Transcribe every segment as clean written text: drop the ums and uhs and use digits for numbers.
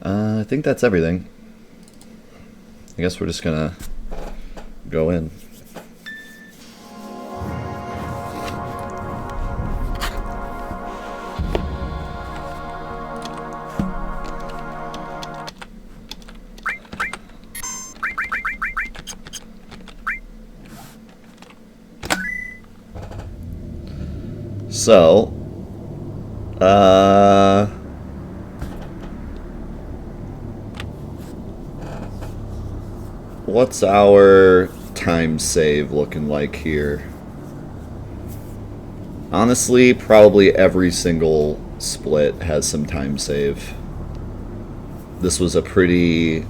I think that's everything. I guess we're just gonna go in. So, what's our time save looking like here? Honestly, probably every single split has some time save. This was a pretty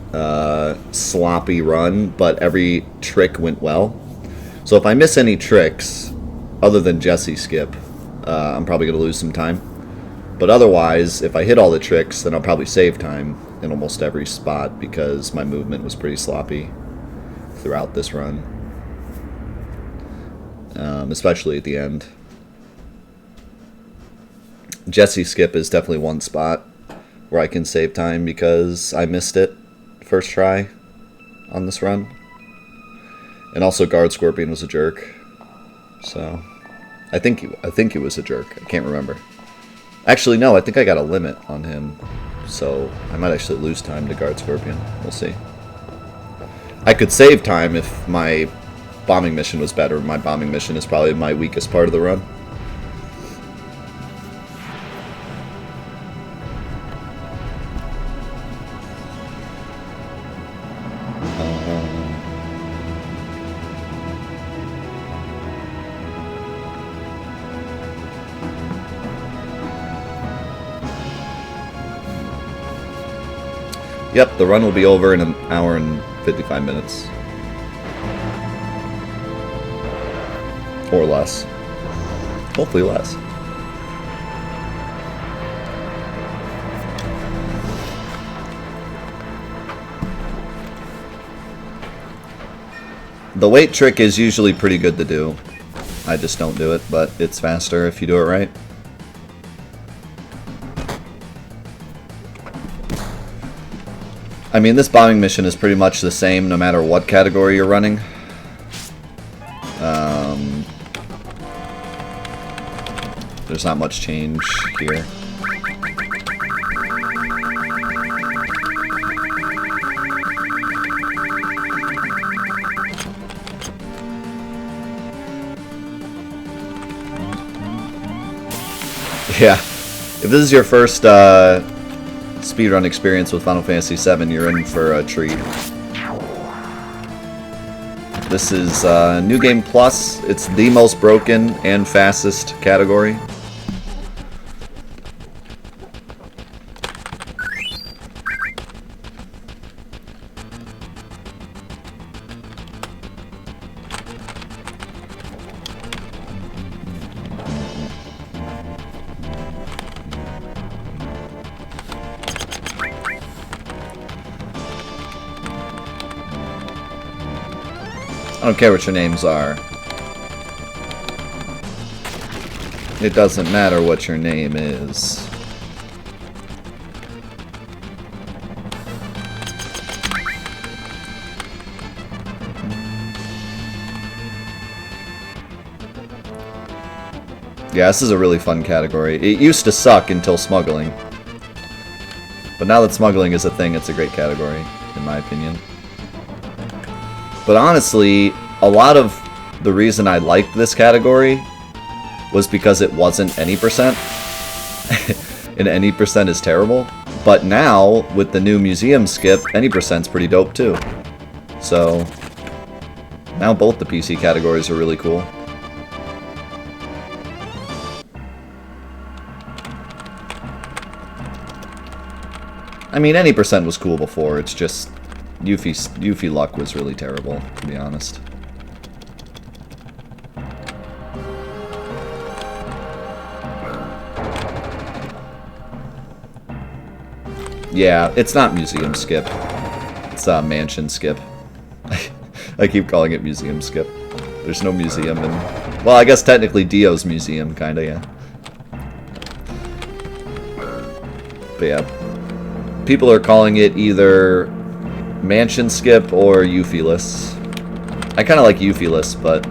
sloppy run, but every trick went well. So if I miss any tricks, other than Jesse skip, I'm probably going to lose some time. But otherwise, if I hit all the tricks, then I'll probably save time in almost every spot because my movement was pretty sloppy throughout this run. Especially at the end. Jesse skip is definitely one spot where I can save time because I missed it first try on this run. And also Guard Scorpion was a jerk. So I think he was a jerk. I can't remember. Actually, no, I think I got a limit on him. So I might actually lose time to Guard Scorpion. We'll see. I could save time if my bombing mission was better. My bombing mission is probably my weakest part of the run. Yep, the run will be over in an hour and 55 minutes. Or less. Hopefully less. The wait trick is usually pretty good to do. I just don't do it, but it's faster if you do it right. I mean, this bombing mission is pretty much the same no matter what category you're running. There's not much change here. Yeah, if this is your first speedrun experience with Final Fantasy VII, you're in for a treat. This is New Game Plus. It's the most broken and fastest category. I don't care what your names are. It doesn't matter what your name is. Yeah, this is a really fun category. It used to suck until smuggling. But now that smuggling is a thing, it's a great category, in my opinion. But honestly, a lot of the reason I liked this category was because it wasn't any percent. And any percent is terrible. But now, with the new museum skip, any percent's pretty dope too. So, now both the PC categories are really cool. I mean, any percent was cool before, it's just Yuffie luck was really terrible, to be honest. Yeah, it's not museum skip. It's mansion skip. I keep calling it museum skip. There's no museum in... Well, I guess technically Dio's museum, kinda, yeah. But yeah. people are calling it either mansion skip or Euphelus. I kind of like Euphelus, but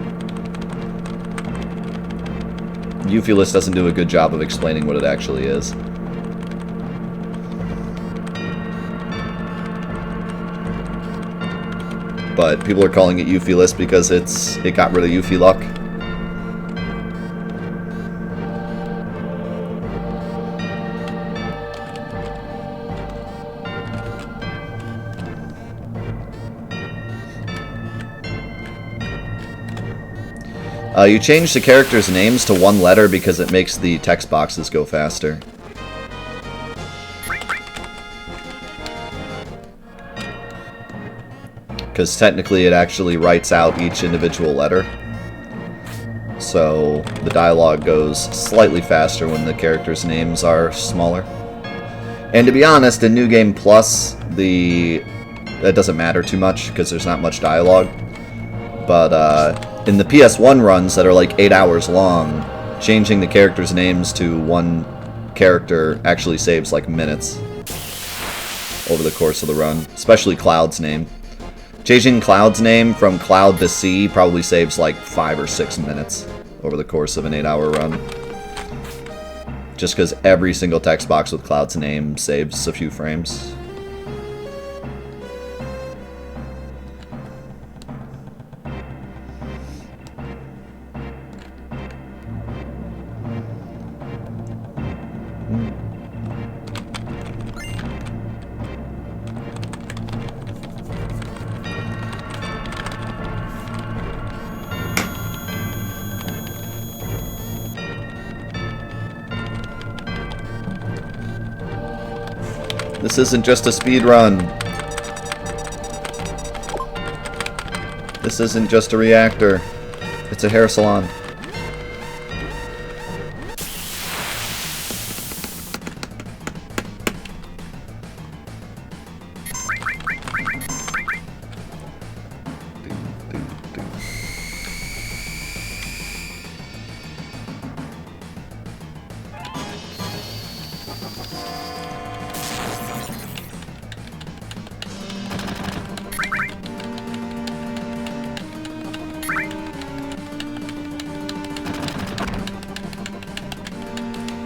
Euphelus doesn't do a good job of explaining what it actually is. But people are calling it Euphelus because it got rid of Euphy luck. You change the characters' names to one letter because it makes the text boxes go faster. Because technically it actually writes out each individual letter. So the dialogue goes slightly faster when the characters' names are smaller. And to be honest, in New Game Plus, that doesn't matter too much because there's not much dialogue. But in the PS1 runs that are like 8 hours long, changing the characters' names to one character actually saves like minutes over the course of the run, especially Cloud's name. Changing Cloud's name from Cloud to C probably saves like 5 or 6 minutes over the course of an 8-hour run. Just because every single text box with Cloud's name saves a few frames. This isn't just a speed run. This isn't just a reactor. It's a hair salon.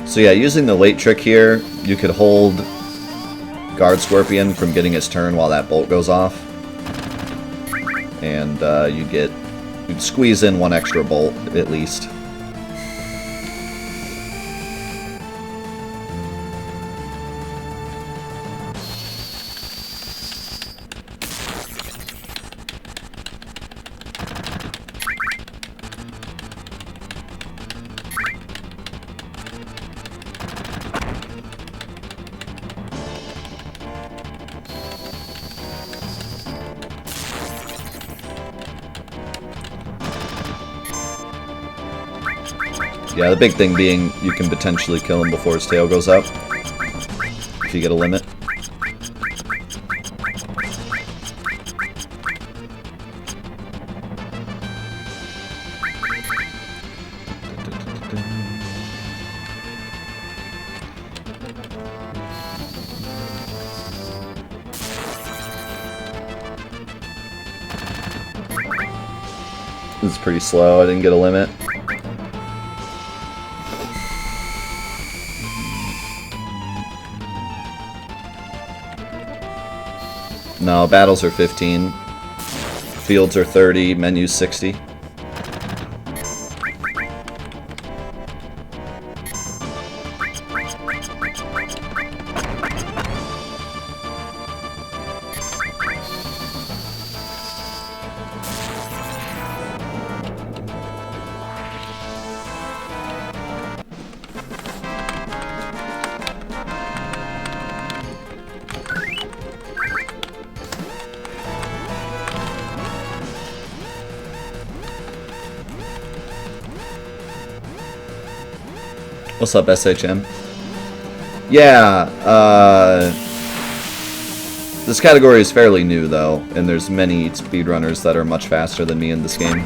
So yeah, using the wait trick here, you could hold Guard Scorpion from getting his turn while that bolt goes off. And you'd squeeze in one extra bolt, at least. Yeah, the big thing being you can potentially kill him before his tail goes up, if you get a limit. This is pretty slow, I didn't get a limit. No, battles are 15, fields are 30, menus 60. What's up, SHM? Yeah, this category is fairly new, though, and there's many speedrunners that are much faster than me in this game.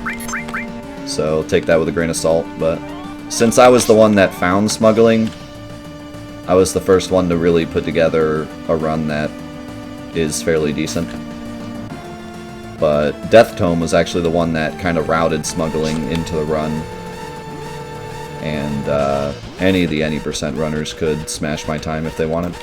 So take that with a grain of salt, but since I was the one that found smuggling, I was the first one to really put together a run that is fairly decent. But Death Tome was actually the one that kind of routed smuggling into the run. And any of the any percent runners could smash my time if they wanted.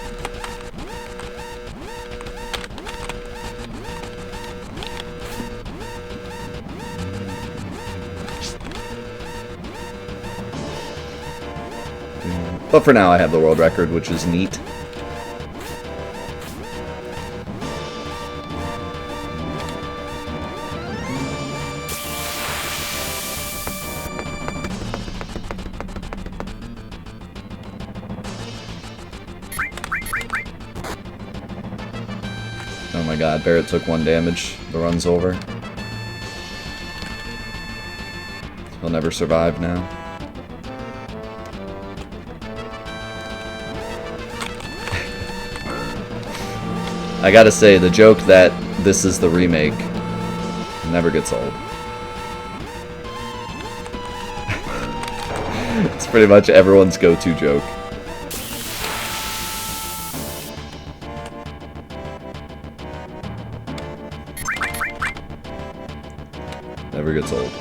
But for now I have the world record, which is neat. Oh my god, Barrett took 1 damage. The run's over. He'll never survive now. I gotta say, the joke that this is the remake never gets old. It's pretty much everyone's go-to joke. Never gets old.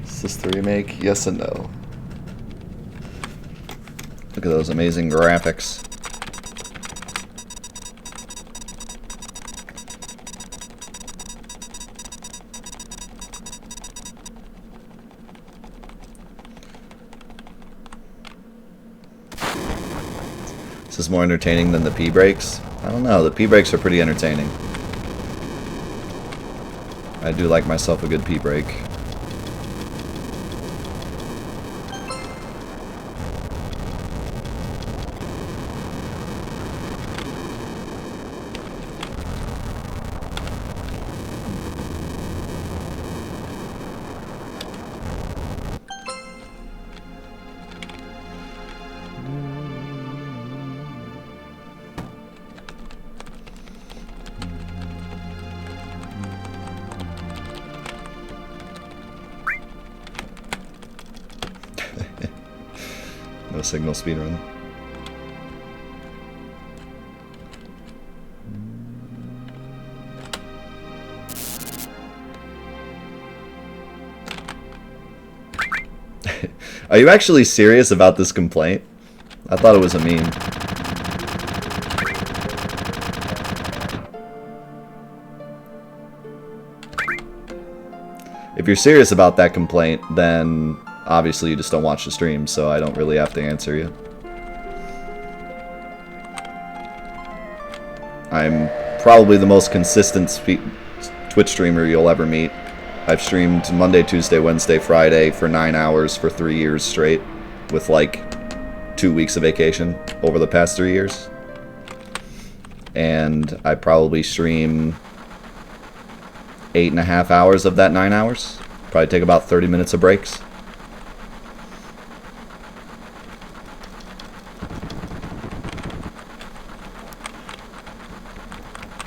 Is this the remake? Yes and no. Look at those amazing graphics. Is this more entertaining than the pee breaks? I don't know, the pee breaks are pretty entertaining. I do like myself a good pee break. No signal speedrun. Are you actually serious about this complaint? I thought it was a meme. If you're serious about that complaint, then obviously you just don't watch the stream, so I don't really have to answer you. I'm probably the most consistent Twitch streamer you'll ever meet. I've streamed Monday, Tuesday, Wednesday, Friday for 9 hours for 3 years straight, with like 2 weeks of vacation over the past 3 years. And I probably stream 8.5 hours of that 9 hours. Probably take about 30 minutes of breaks.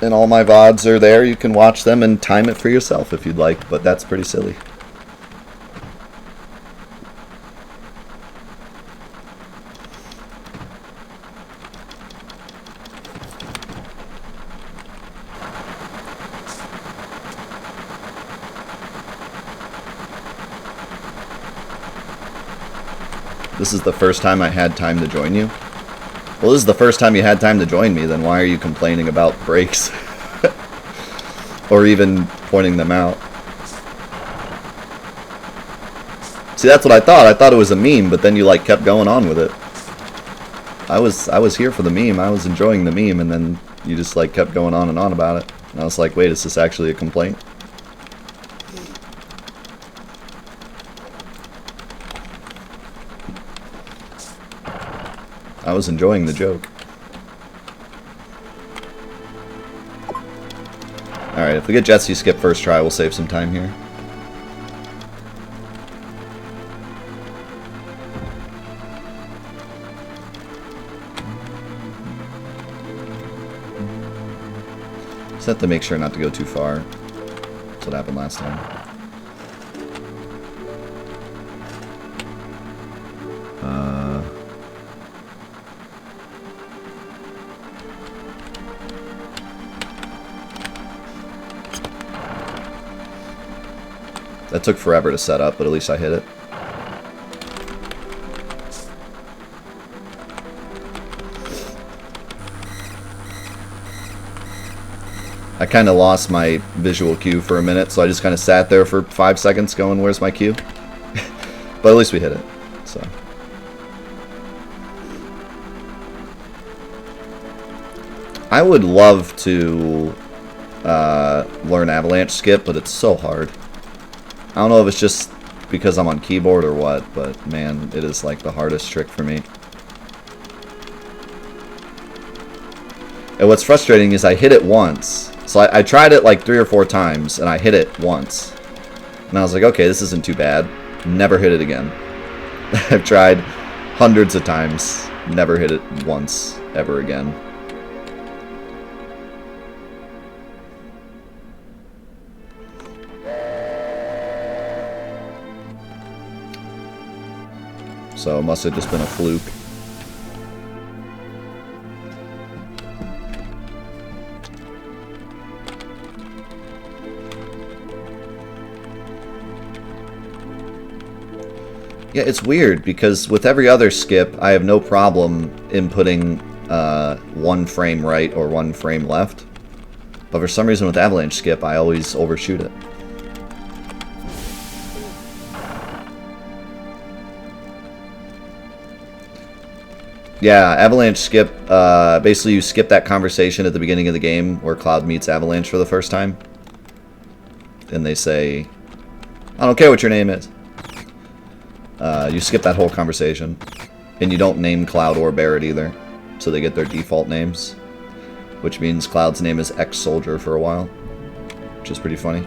And all my VODs are there. You can watch them and time it for yourself if you'd like, but that's pretty silly. This is the first time I had time to join you? Well, this is the first time you had time to join me, then why are you complaining about breaks? Or even pointing them out? See, that's what I thought. I thought it was a meme, but then you like kept going on with it. I was here for the meme. I was enjoying the meme, and then you just like kept going on and on about it. And I was like, wait, is this actually a complaint? I was enjoying the joke. Alright, if we get Jesse skip first try, we'll save some time here. Just have to make sure not to go too far. That's what happened last time. That took forever to set up, but at least I hit it. I kind of lost my visual cue for a minute, so I just kind of sat there for 5 seconds going, where's my cue? But at least we hit it, so. I would love to learn avalanche skip, but it's so hard. I don't know if it's just because I'm on keyboard or what, but man, it is like the hardest trick for me. And what's frustrating is I hit it once. So I tried it like 3 or 4 times, and I hit it once. And I was like, okay, this isn't too bad. Never hit it again. I've tried hundreds of times, never hit it once, ever again. So it must have just been a fluke. Yeah, it's weird because with every other skip, I have no problem inputting 1 frame right or 1 frame left. But for some reason with avalanche skip, I always overshoot it. Yeah, avalanche skip, basically you skip that conversation at the beginning of the game where Cloud meets Avalanche for the first time. And they say, I don't care what your name is. You skip that whole conversation. And you don't name Cloud or Barrett either. So they get their default names. Which means Cloud's name is X-Soldier for a while. Which is pretty funny.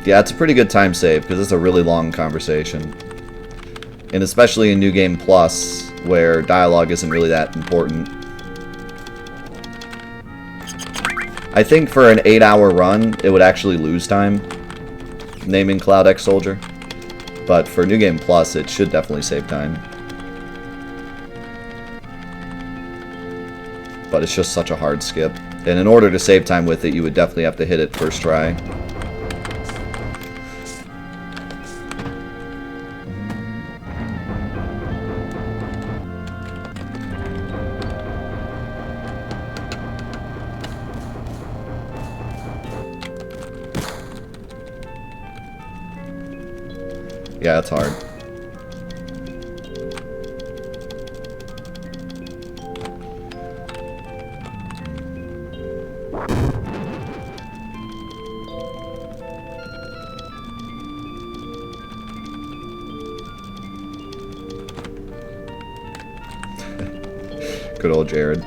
Yeah, it's a pretty good time save, because it's a really long conversation. And especially in New Game Plus, where dialogue isn't really that important. I think for an 8-hour run, it would actually lose time, naming Cloud X Soldier. But for New Game Plus, it should definitely save time. But it's just such a hard skip. And in order to save time with it, you would definitely have to hit it first try. Yeah, it's hard. Good old Jared.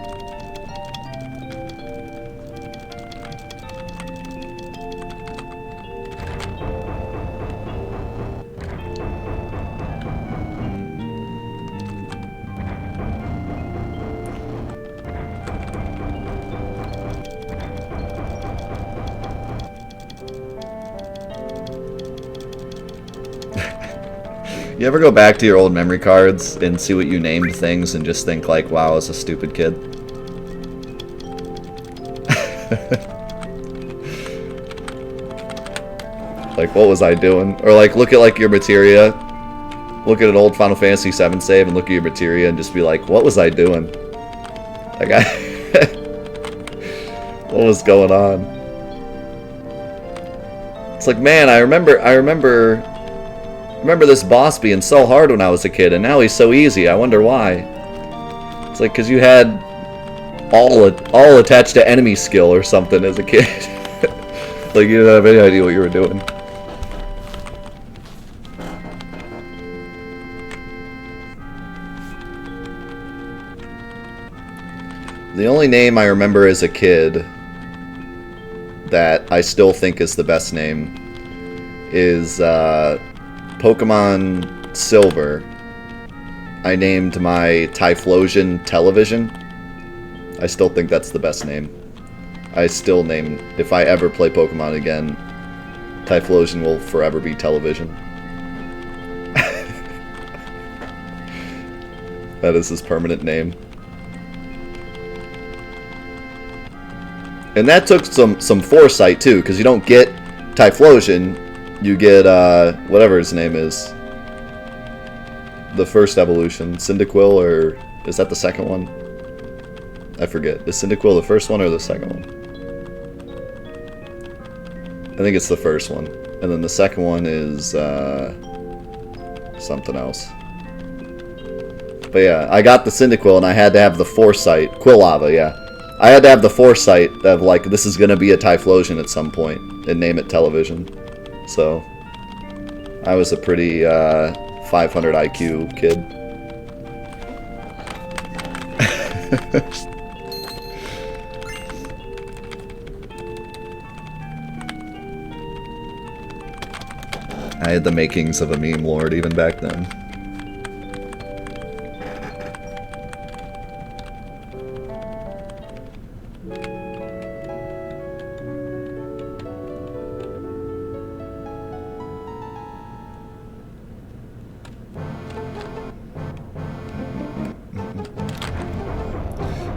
You ever go back to your old memory cards and see what you named things and just think like, wow, I was a stupid kid? Like, what was I doing? Or like, look at like your materia. Look at an old Final Fantasy VII save and look at your materia and just be like, what was I doing? Like, what was going on? It's like, man, I remember this boss being so hard when I was a kid, and now he's so easy. I wonder why. It's like, because you had all attached to enemy skill or something as a kid. Like, you didn't have any idea what you were doing. The only name I remember as a kid that I still think is the best name is Pokemon Silver. I named my Typhlosion Television. I still think that's the best name. I still name, if I ever play Pokemon again, Typhlosion will forever be Television. That is his permanent name. And that took some foresight too, because you don't get Typhlosion, you get whatever his name is. The first evolution, Cyndaquil, or is that the second one? I forget. Is Cyndaquil the first one or the second one? I think it's the first one. And then the second one is something else. But yeah, I got the Cyndaquil and I had to have the foresight. Quilava, yeah. I had to have the foresight of, like, this is going to be a Typhlosion at some point and name it Television. So, I was a pretty 500 IQ kid. I had the makings of a meme lord even back then.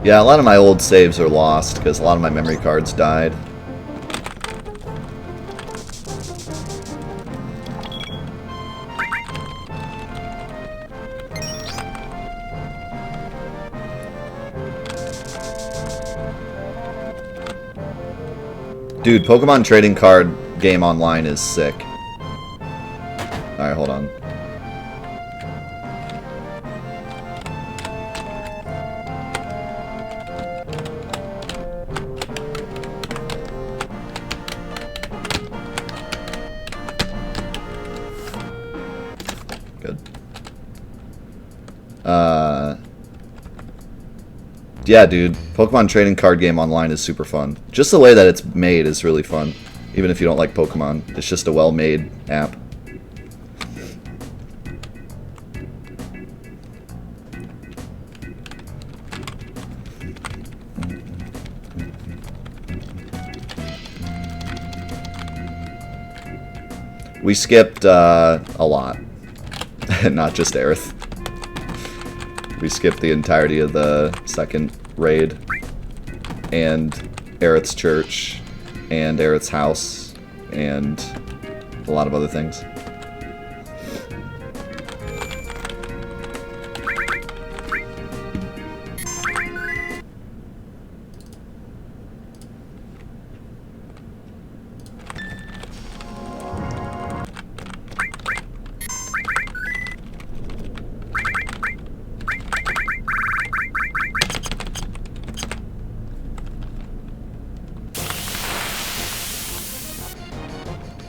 Yeah, a lot of my old saves are lost because a lot of my memory cards died. Dude, Pokemon trading card game online is sick. Alright, hold on. Good. Yeah, dude. Pokemon trading card game online is super fun. Just the way that it's made is really fun. Even if you don't like Pokemon. It's just a well-made app. We skipped a lot. Not just Aerith. We skipped the entirety of the second raid, and Aerith's church, and Aerith's house, and a lot of other things.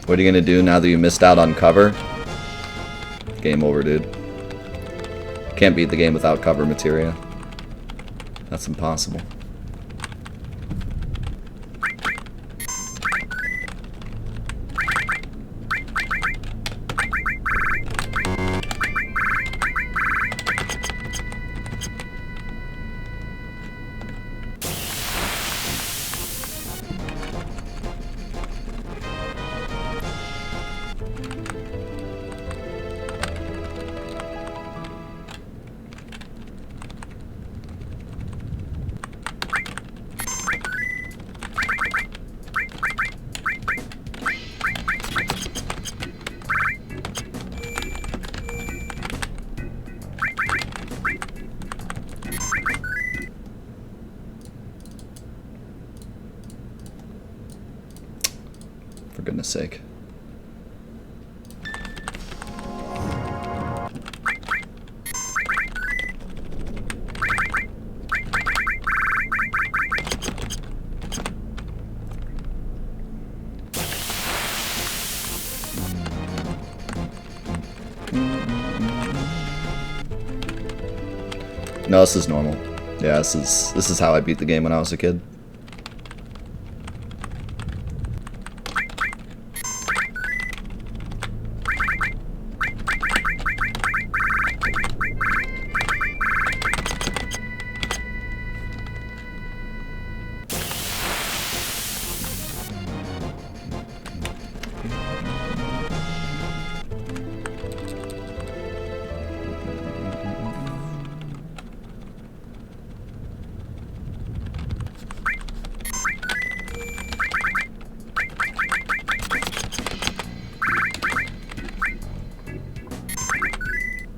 What are you gonna do now that you missed out on cover? Game over, dude. Can't beat the game without cover materia. That's impossible. For goodness sake. No, this is normal. Yeah, this is how I beat the game when I was a kid.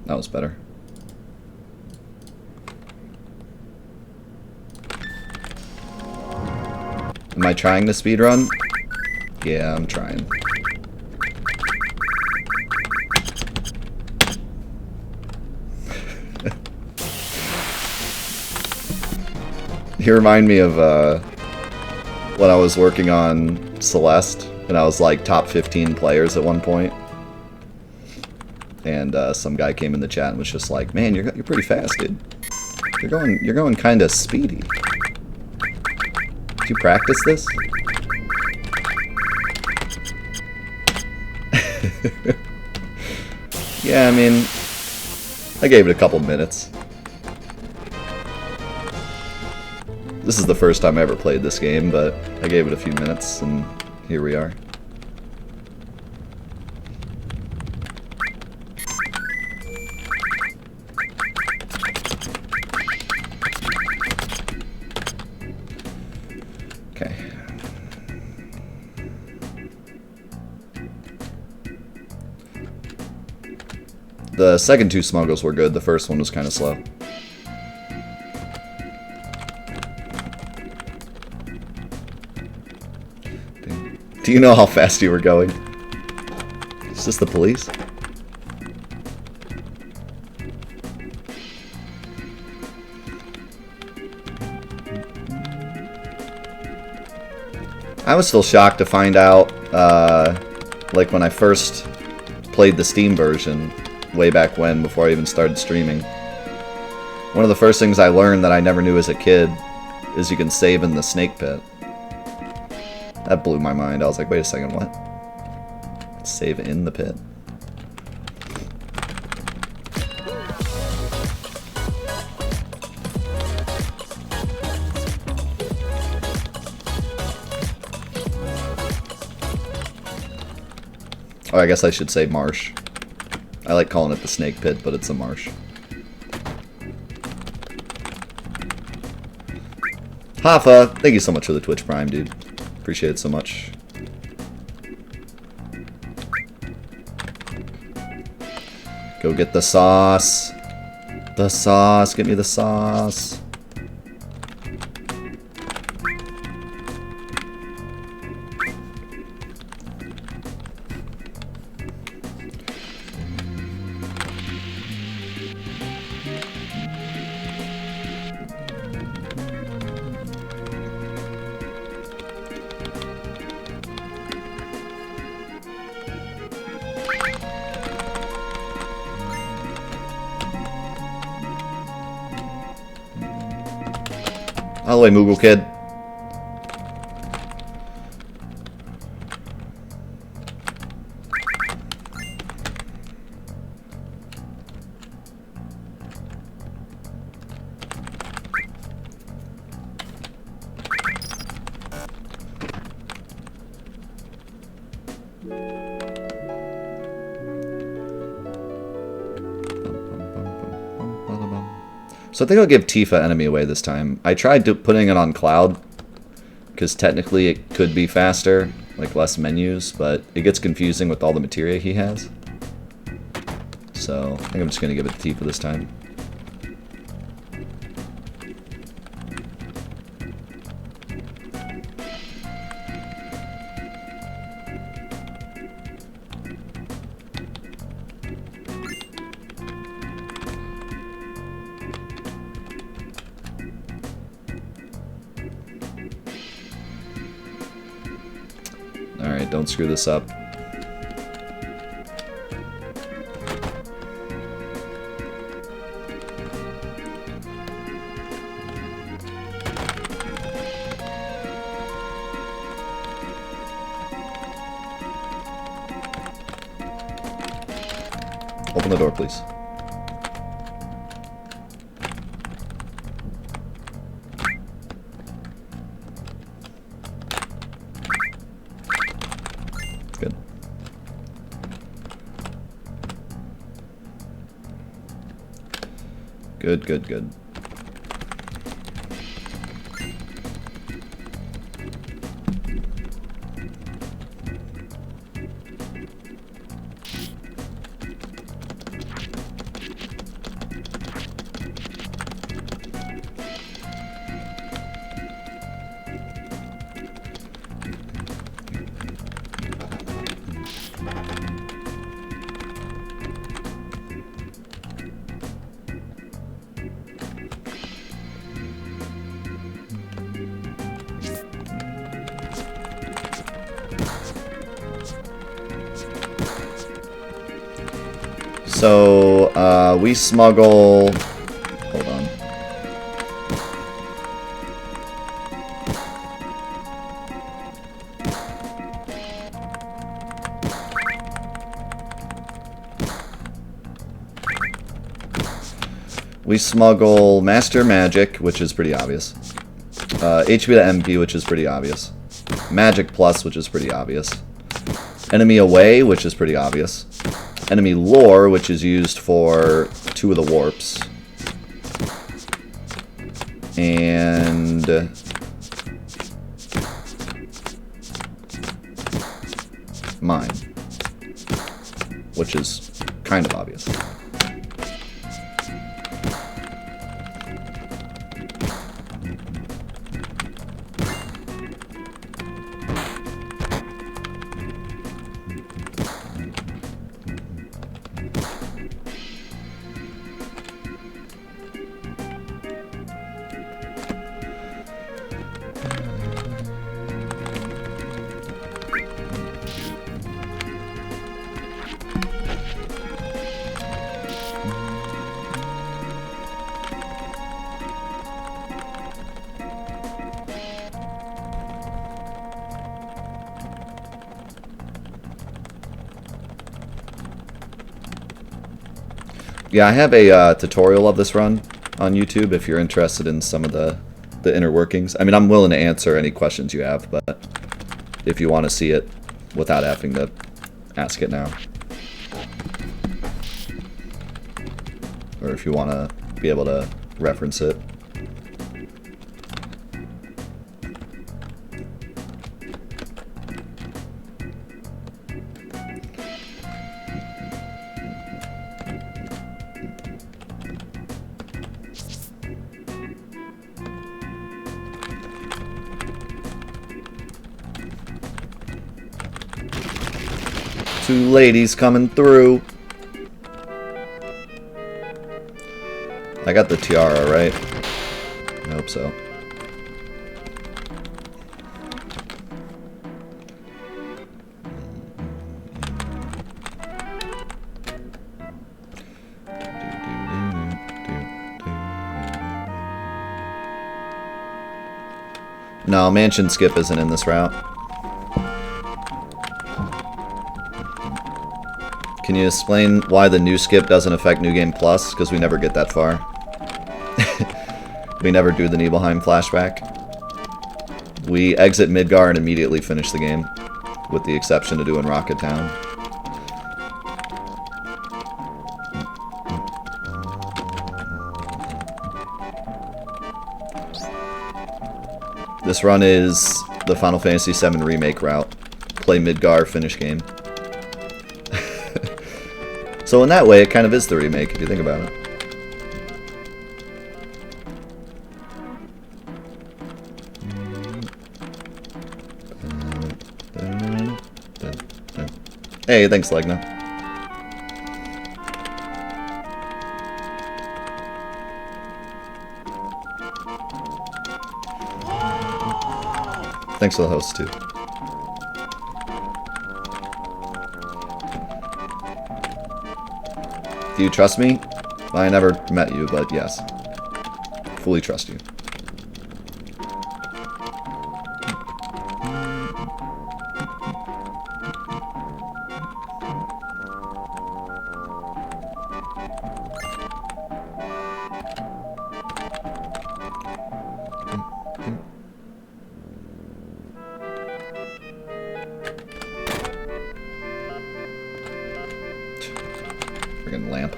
That was better. Am I trying to speedrun? Yeah, I'm trying. You remind me of when I was working on Celeste, and I was like top 15 players at one point. And some guy came in the chat and was just like, "Man, you're pretty fast, dude. You're going kind of speedy. Did you practice this?" Yeah, I mean, I gave it a couple minutes. This is the first time I ever played this game, but I gave it a few minutes, and here we are. The second two smuggles were good, the first one was kind of slow. Do you know how fast you were going? Is this the police? I was still shocked to find out, like when I first played the Steam version, way back when, before I even started streaming. One of the first things I learned that I never knew as a kid is you can save in the snake pit. That blew my mind. I was like, wait a second, what? Save in the pit? Oh, I guess I should say marsh. I like calling it the snake pit, but it's a marsh. Hafa, thank you so much for the Twitch Prime, dude. Appreciate it so much. Go get the sauce. The sauce. Get me the sauce. Out of the way, Moogle Kid. So I think I'll give Tifa enemy away this time. I tried putting it on Cloud, because technically it could be faster, like less menus, but it gets confusing with all the materia he has. So I think I'm just going to give it to Tifa this time. Alright, don't screw this up. Open the door, please. Good. Good, good, good. So, we smuggle... Hold on. We smuggle Master Magic, which is pretty obvious. HP to MP, which is pretty obvious. Magic Plus, which is pretty obvious. Enemy Away, which is pretty obvious. Enemy Lore, which is used for 2 of the warps. And... Mine. Which is kind of obvious. Yeah, I have a tutorial of this run on YouTube if you're interested in some of the inner workings. I mean, I'm willing to answer any questions you have, but if you want to see it without having to ask it now. Or if you want to be able to reference it. Two ladies coming through. I got the tiara, right? I hope so. No, Mansion Skip isn't in this route. Can you explain why the new skip doesn't affect New Game Plus? Because we never get that far. We never do the Nibelheim flashback. We exit Midgar and immediately finish the game, with the exception of doing Rocket Town. This run is the Final Fantasy VII Remake route. Play Midgar, finish game. So in that way, it kind of is the remake, if you think about it. Hey, thanks, Legna. Thanks for the host, too. Do you trust me? I never met you, but yes. Fully trust you. friggin' lamp.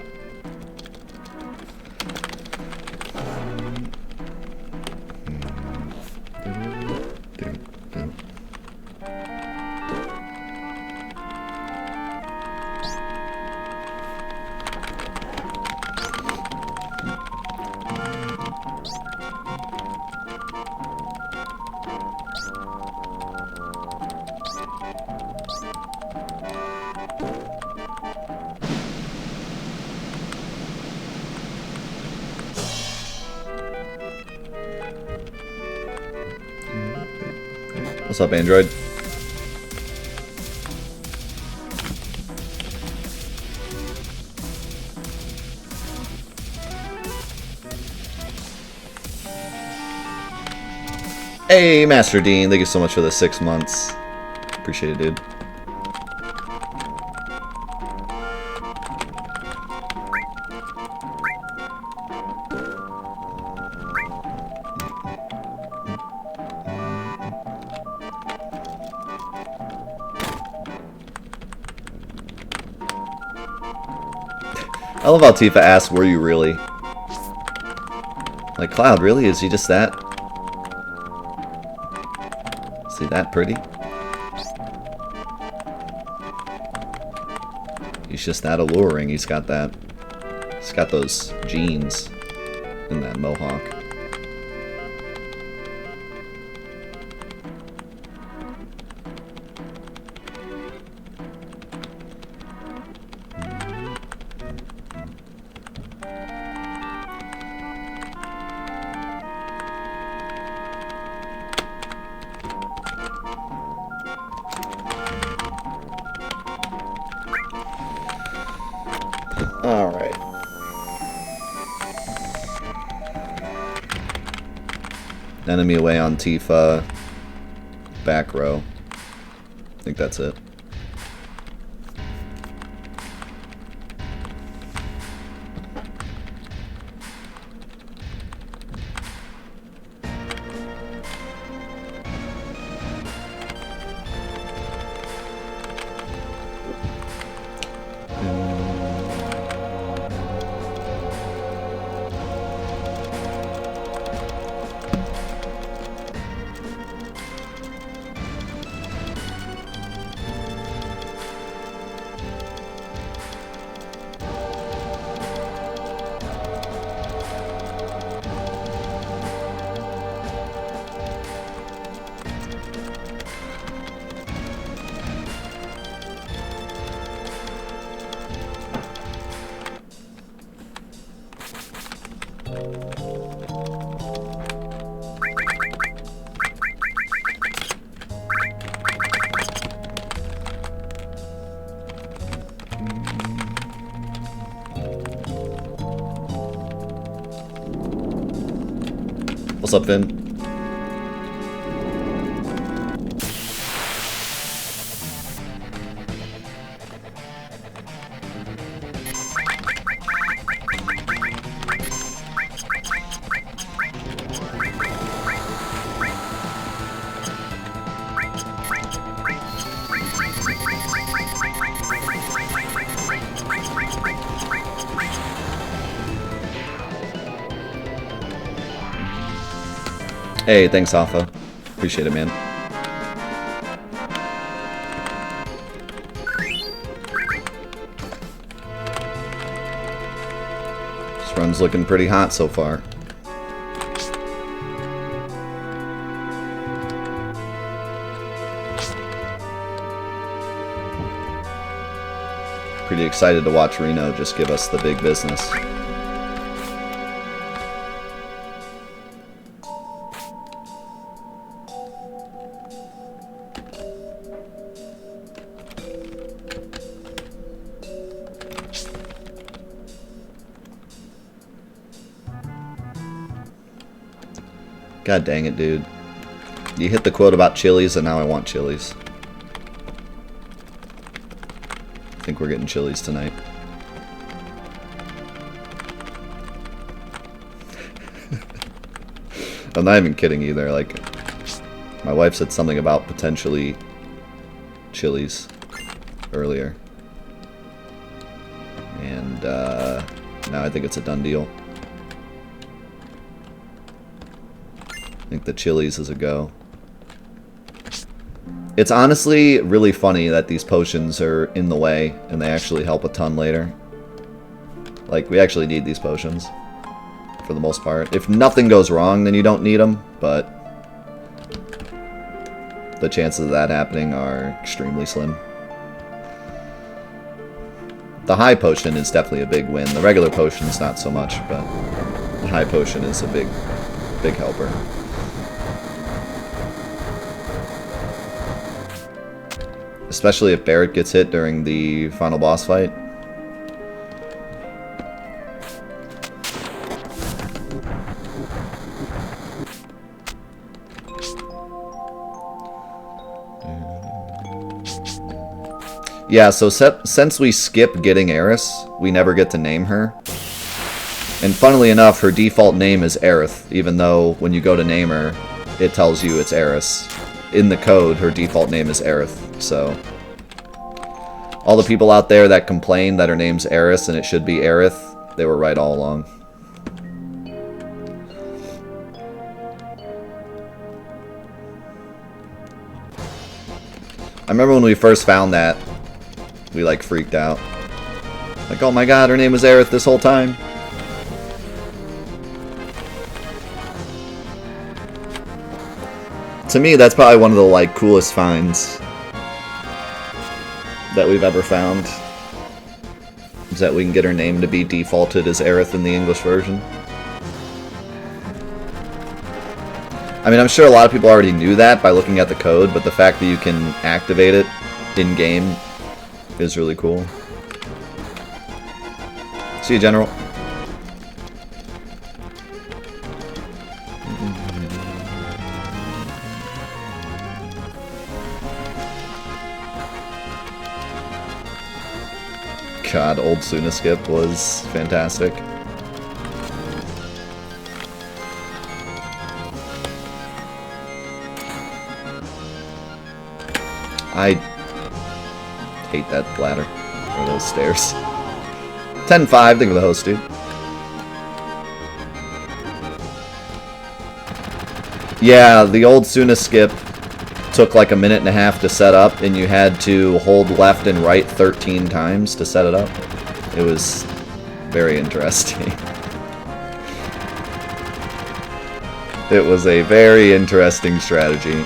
What's up, Android? Hey, Master Dean, thank you so much for the 6 months. Appreciate it, dude. I love how Tifa asks, were you really? Like, Cloud, really? Is he just that? Is he that pretty? He's just that alluring. He's got those jeans and that mohawk. Alright. Enemy away on Tifa. Back row. I think that's it. What's up, Finn? Hey, thanks, Alpha. Appreciate it, man. This run's looking pretty hot so far. Pretty excited to watch Reno just give us the big business. God dang it, dude. You hit the quote about Chili's, and now I want Chili's. I think we're getting Chili's tonight. I'm not even kidding either. Like, my wife said something about potentially Chili's earlier. And now I think it's a done deal. I think the Chili's is a go. It's honestly really funny that these potions are in the way and they actually help a ton later. Like, we actually need these potions for the most part. If nothing goes wrong, then you don't need them, but the chances of that happening are extremely slim. The high potion is definitely a big win. The regular potion is not so much, but the high potion is a big helper. Especially if Barret gets hit during the final boss fight. Yeah, so since we skip getting Eris, we never get to name her. And funnily enough, her default name is Aerith, even though when you go to name her, it tells you it's Eris. In the code, her default name is Aerith, so... all the people out there that complain that her name's Eris and it should be Aerith, they were right all along. I remember when we first found that, we like freaked out. Like, oh my god, her name was Aerith this whole time. To me, that's probably one of the like coolest finds that we've ever found. Is that we can get her name to be defaulted as Aerith in the English version. I mean, I'm sure a lot of people already knew that by looking at the code, but the fact that you can activate it in-game is really cool. See you, General. God, old Suna Skip was fantastic. I hate that ladder, or those stairs. 10-5, think of the host, dude. Yeah, the old Suna Skip took like a minute and a half to set up, and you had to hold left and right 13 times to set it up. It was very interesting. It was a very interesting strategy.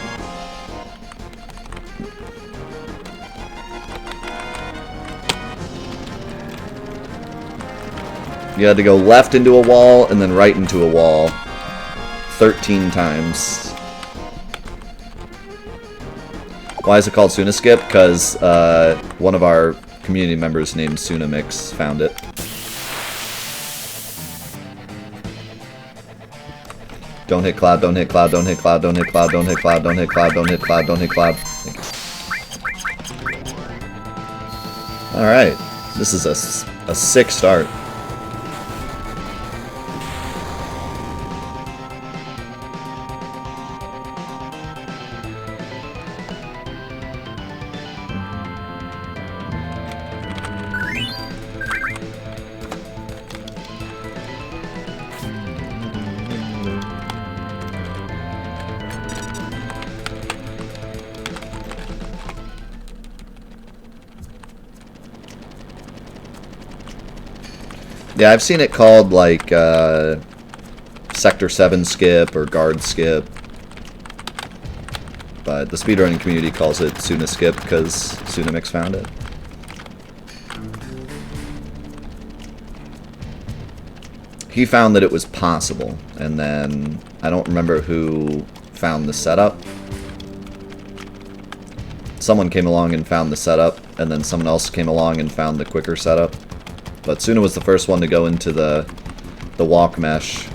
You had to go left into a wall and then right into a wall 13 times. Why is it called Suna Skip? Because one of our community members named Sunamix found it. Don't hit cloud, don't hit cloud, don't hit cloud, don't hit cloud, don't hit cloud, don't hit cloud, don't hit cloud, don't hit cloud. Alright, this is a sick start. Yeah, I've seen it called, like, Sector 7 skip or Guard skip. But the speedrunning community calls it Suna Skip because Sunamix found it. He found that it was possible, and then I don't remember who found the setup. Someone came along and found the setup, and then someone else came along and found the quicker setup. But Suna was the first one to go into the walk mesh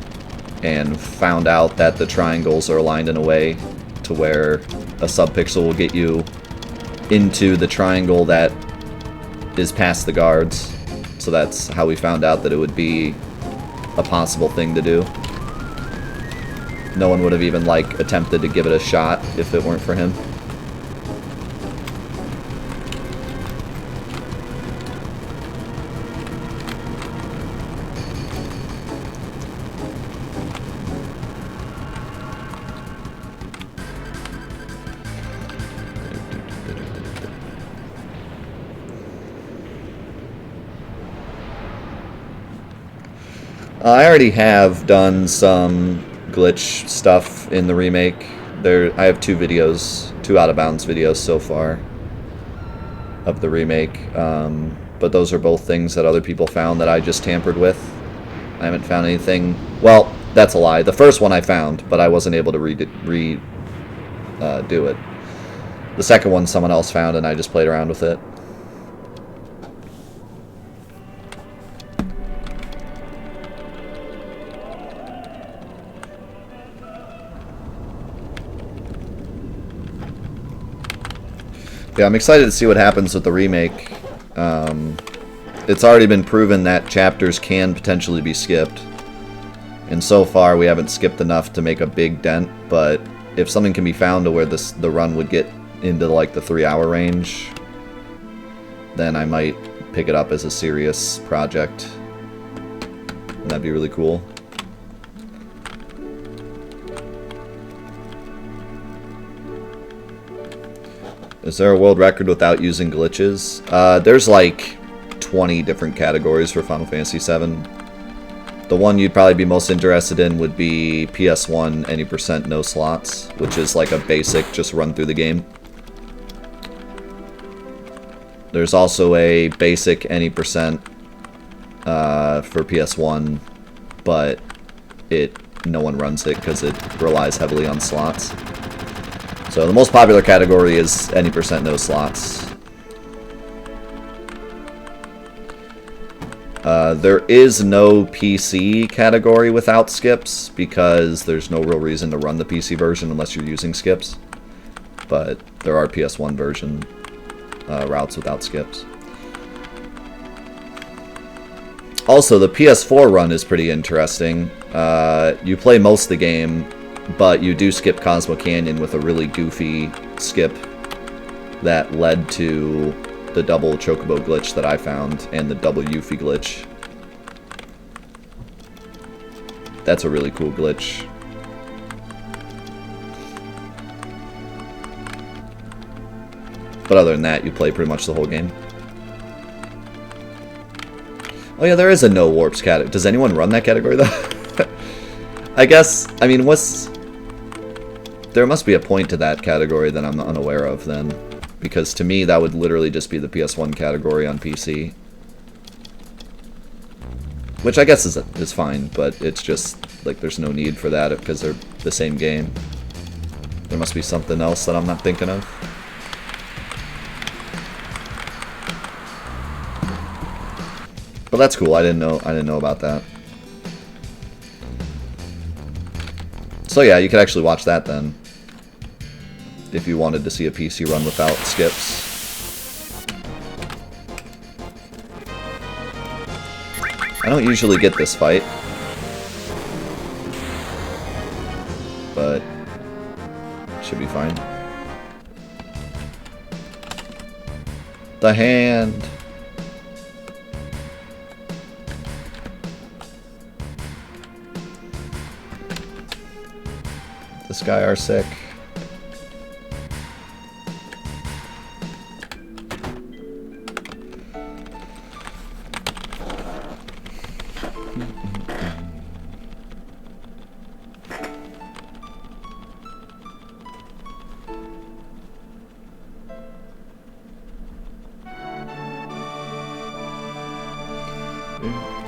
and found out that the triangles are aligned in a way to where a subpixel will get you into the triangle that is past the guards. So that's how we found out that it would be a possible thing to do. No one would have even, like, attempted to give it a shot if it weren't for him. I already have done some glitch stuff in the remake. I have two videos, two out of bounds videos so far of the remake. But those are both things that other people found that I just tampered with. I haven't found anything. Well, that's a lie. The first one I found, but I wasn't able to do it. The second one someone else found, and I just played around with it. Yeah, I'm excited to see what happens with the remake. It's already been proven that chapters can potentially be skipped. And so far, we haven't skipped enough to make a big dent, but if something can be found to where the run would get into like the 3-hour range, then I might pick it up as a serious project. And that'd be really cool. Is there a world record without using glitches? There's like 20 different categories for Final Fantasy VII. The one you'd probably be most interested in would be PS1 any percent no slots, which is like a basic just run through the game. There's also a basic any percent for PS1, but no one runs it because it relies heavily on slots. So the most popular category is any percent no slots. There is no PC category without skips because there's no real reason to run the PC version unless you're using skips. But there are PS1 version routes without skips. Also, the PS4 run is pretty interesting. You play most of the game, but you do skip Cosmo Canyon with a really goofy skip that led to the double Chocobo glitch that I found and the double Yuffie glitch. That's a really cool glitch. But other than that, you play pretty much the whole game. Oh yeah, there is a no warps category. Does anyone run that category though? I guess, I mean, there must be a point to that category that I'm unaware of then. Because to me, that would literally just be the PS1 category on PC. Which I guess is fine, but it's just, like, there's no need for that because they're the same game. There must be something else that I'm not thinking of. But that's cool, I didn't know about that. So yeah, you could actually watch that then. If you wanted to see a PC run without skips. I don't usually get this fight. But should be fine. The hand. This guy are sick.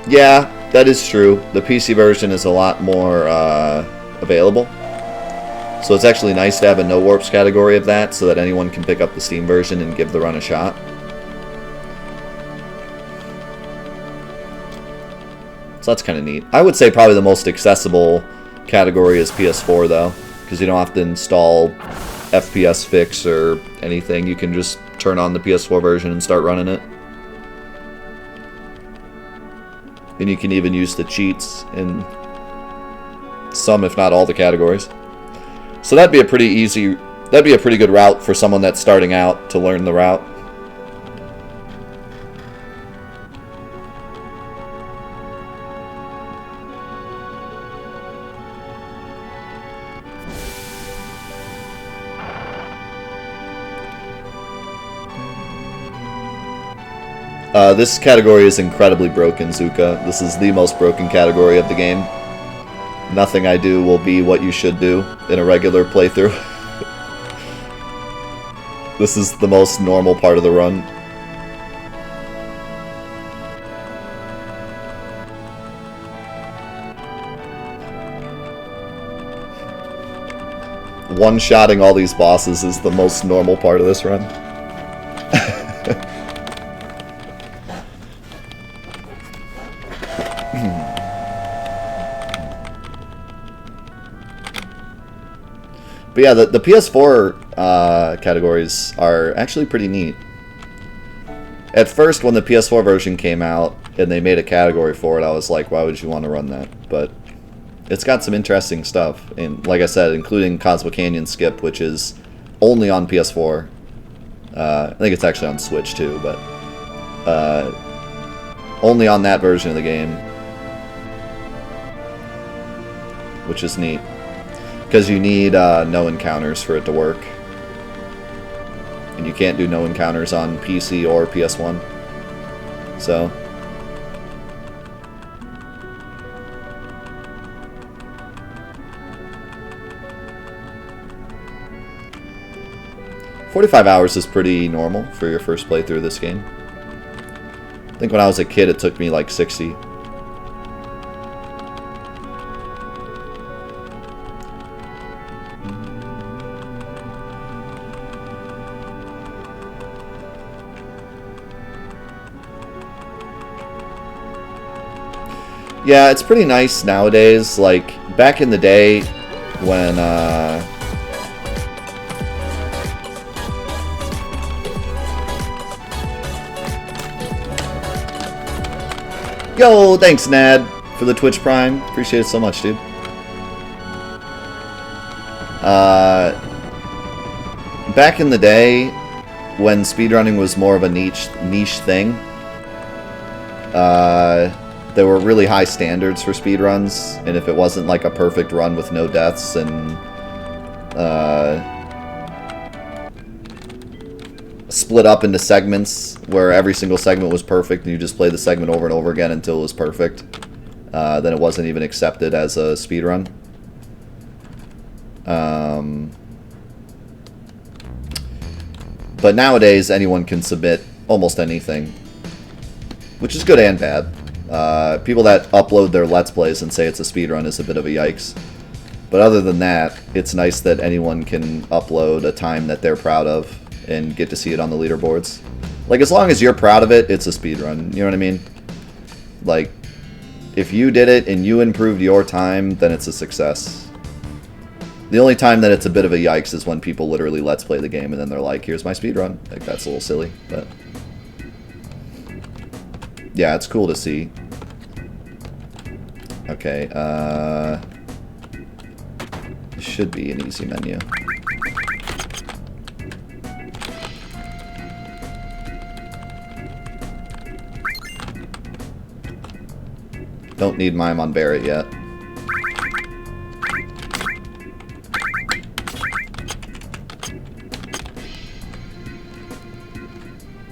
Yeah, that is true. The PC version is a lot more available. So it's actually nice to have a no warps category of that so that anyone can pick up the Steam version and give the run a shot. So that's kind of neat. I would say probably the most accessible category is PS4 though, because you don't have to install FPS Fix or anything. You can just turn on the PS4 version and start running it. And you can even use the cheats in some, if not all, the categories. So that'd be a pretty good route for someone that's starting out to learn the route. This category is incredibly broken, Zuka. This is the most broken category of the game. Nothing I do will be what you should do in a regular playthrough. This is the most normal part of the run. One-shotting all these bosses is the most normal part of this run. But yeah, the PS4 categories are actually pretty neat. At first, when the PS4 version came out and they made a category for it, I was like, why would you want to run that? But it's got some interesting stuff, and like I said, including Cosmo Canyon Skip, which is only on PS4. I think it's actually on Switch too, but only on that version of the game, which is neat. Because you need no encounters for it to work. And you can't do no encounters on PC or PS1. So. "45 hours is pretty normal for your first playthrough of this game. I think when I was a kid it took me like 60. Yeah, it's pretty nice nowadays. Like, back in the day when, Yo, thanks, Nad, for the Twitch Prime. Appreciate it so much, dude. Back in the day, when speedrunning was more of a niche thing, there were really high standards for speedruns, and if it wasn't like a perfect run with no deaths and split up into segments where every single segment was perfect and you just play the segment over and over again until it was perfect, then it wasn't even accepted as a speedrun. But nowadays anyone can submit almost anything, which is good and bad. People that upload their Let's Plays and say it's a speedrun is a bit of a yikes. But other than that, it's nice that anyone can upload a time that they're proud of and get to see it on the leaderboards. Like, as long as you're proud of it, it's a speedrun. You know what I mean? Like, if you did it and you improved your time, then it's a success. The only time that it's a bit of a yikes is when people literally Let's Play the game and then they're like, here's my speedrun. Like, that's a little silly, but yeah, it's cool to see. Okay, this should be an easy menu. Don't need Mime on Barrett yet.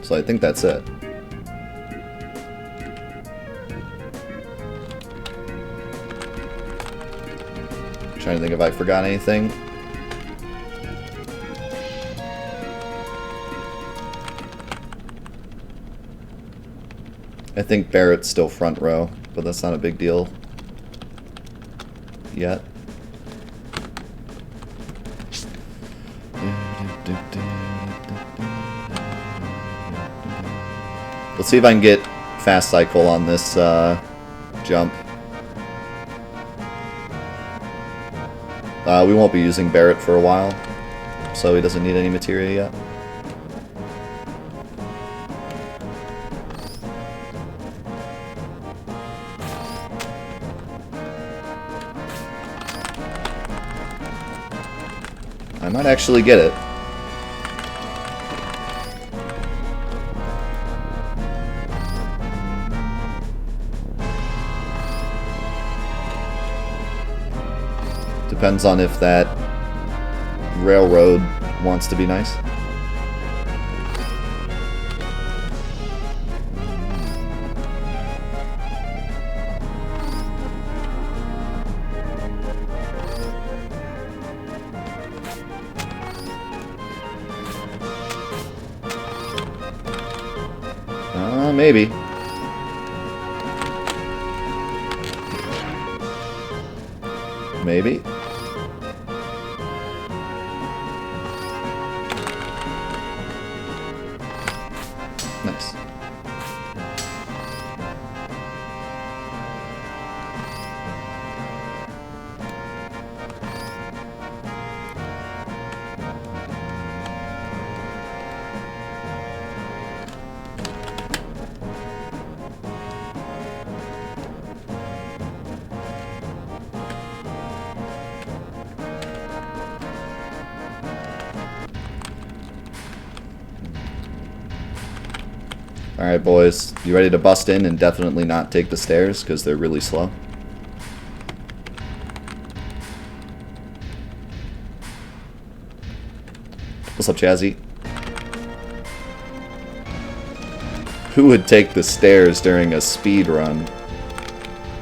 So I think that's it. Trying to think if I forgot anything. I think Barrett's still front row, but that's not a big deal yet. Let's see if I can get fast cycle on this jump. We won't be using Barrett for a while, so he doesn't need any materia yet. I might actually get it. Depends on if that railroad wants to be nice. Maybe. Maybe. Nice. Alright, boys. You ready to bust in and definitely not take the stairs because they're really slow? What's up, Chazzy? Who would take the stairs during a speed run?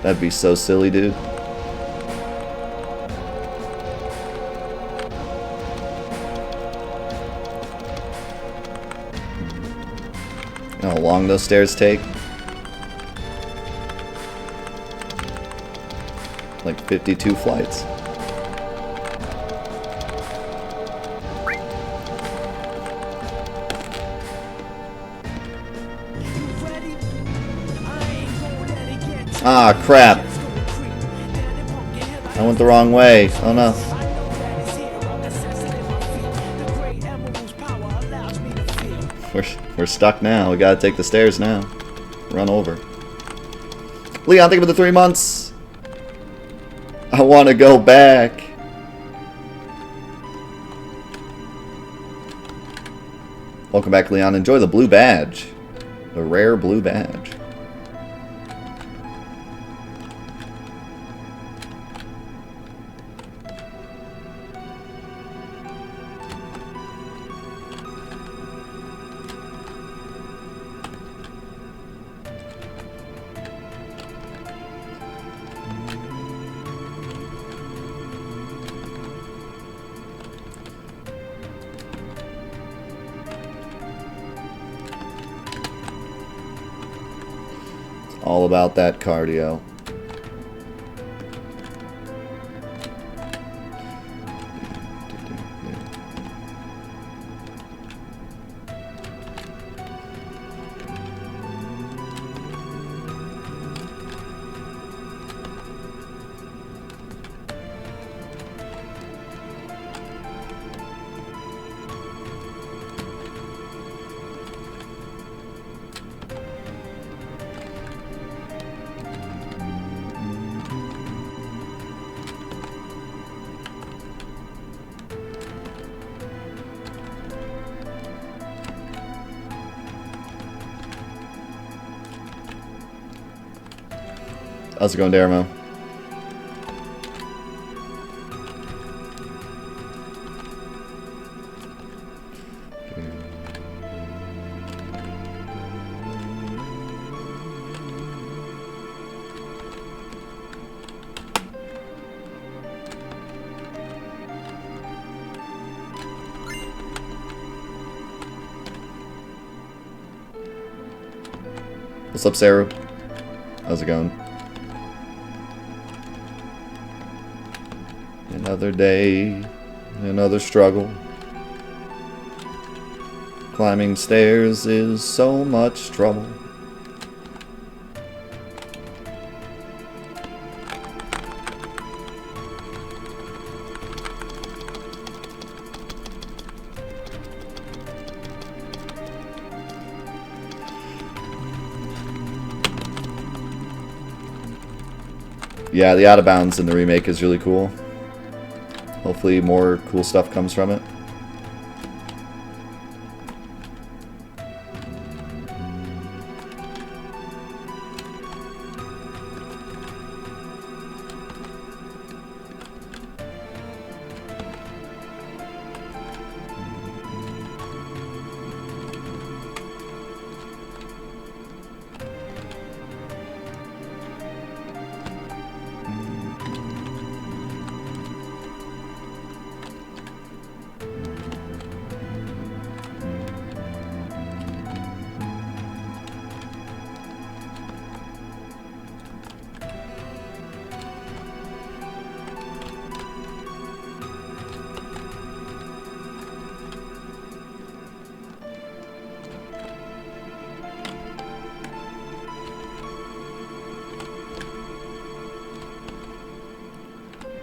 That'd be so silly, dude. You know how long those stairs take? Like 52 flights. Ah, crap. I went the wrong way. Oh no. We're stuck now. We gotta take the stairs now. Run over. Leon, think of the 3 months. I want to go back. Welcome back, Leon. Enjoy the blue badge. The rare blue badge. All about that cardio. How's it going, Daramo? What's up, Sarah? How's it going? Another day, another struggle. Climbing stairs is so much trouble. Yeah, the out of bounds in the remake is really cool. Hopefully more cool stuff comes from it.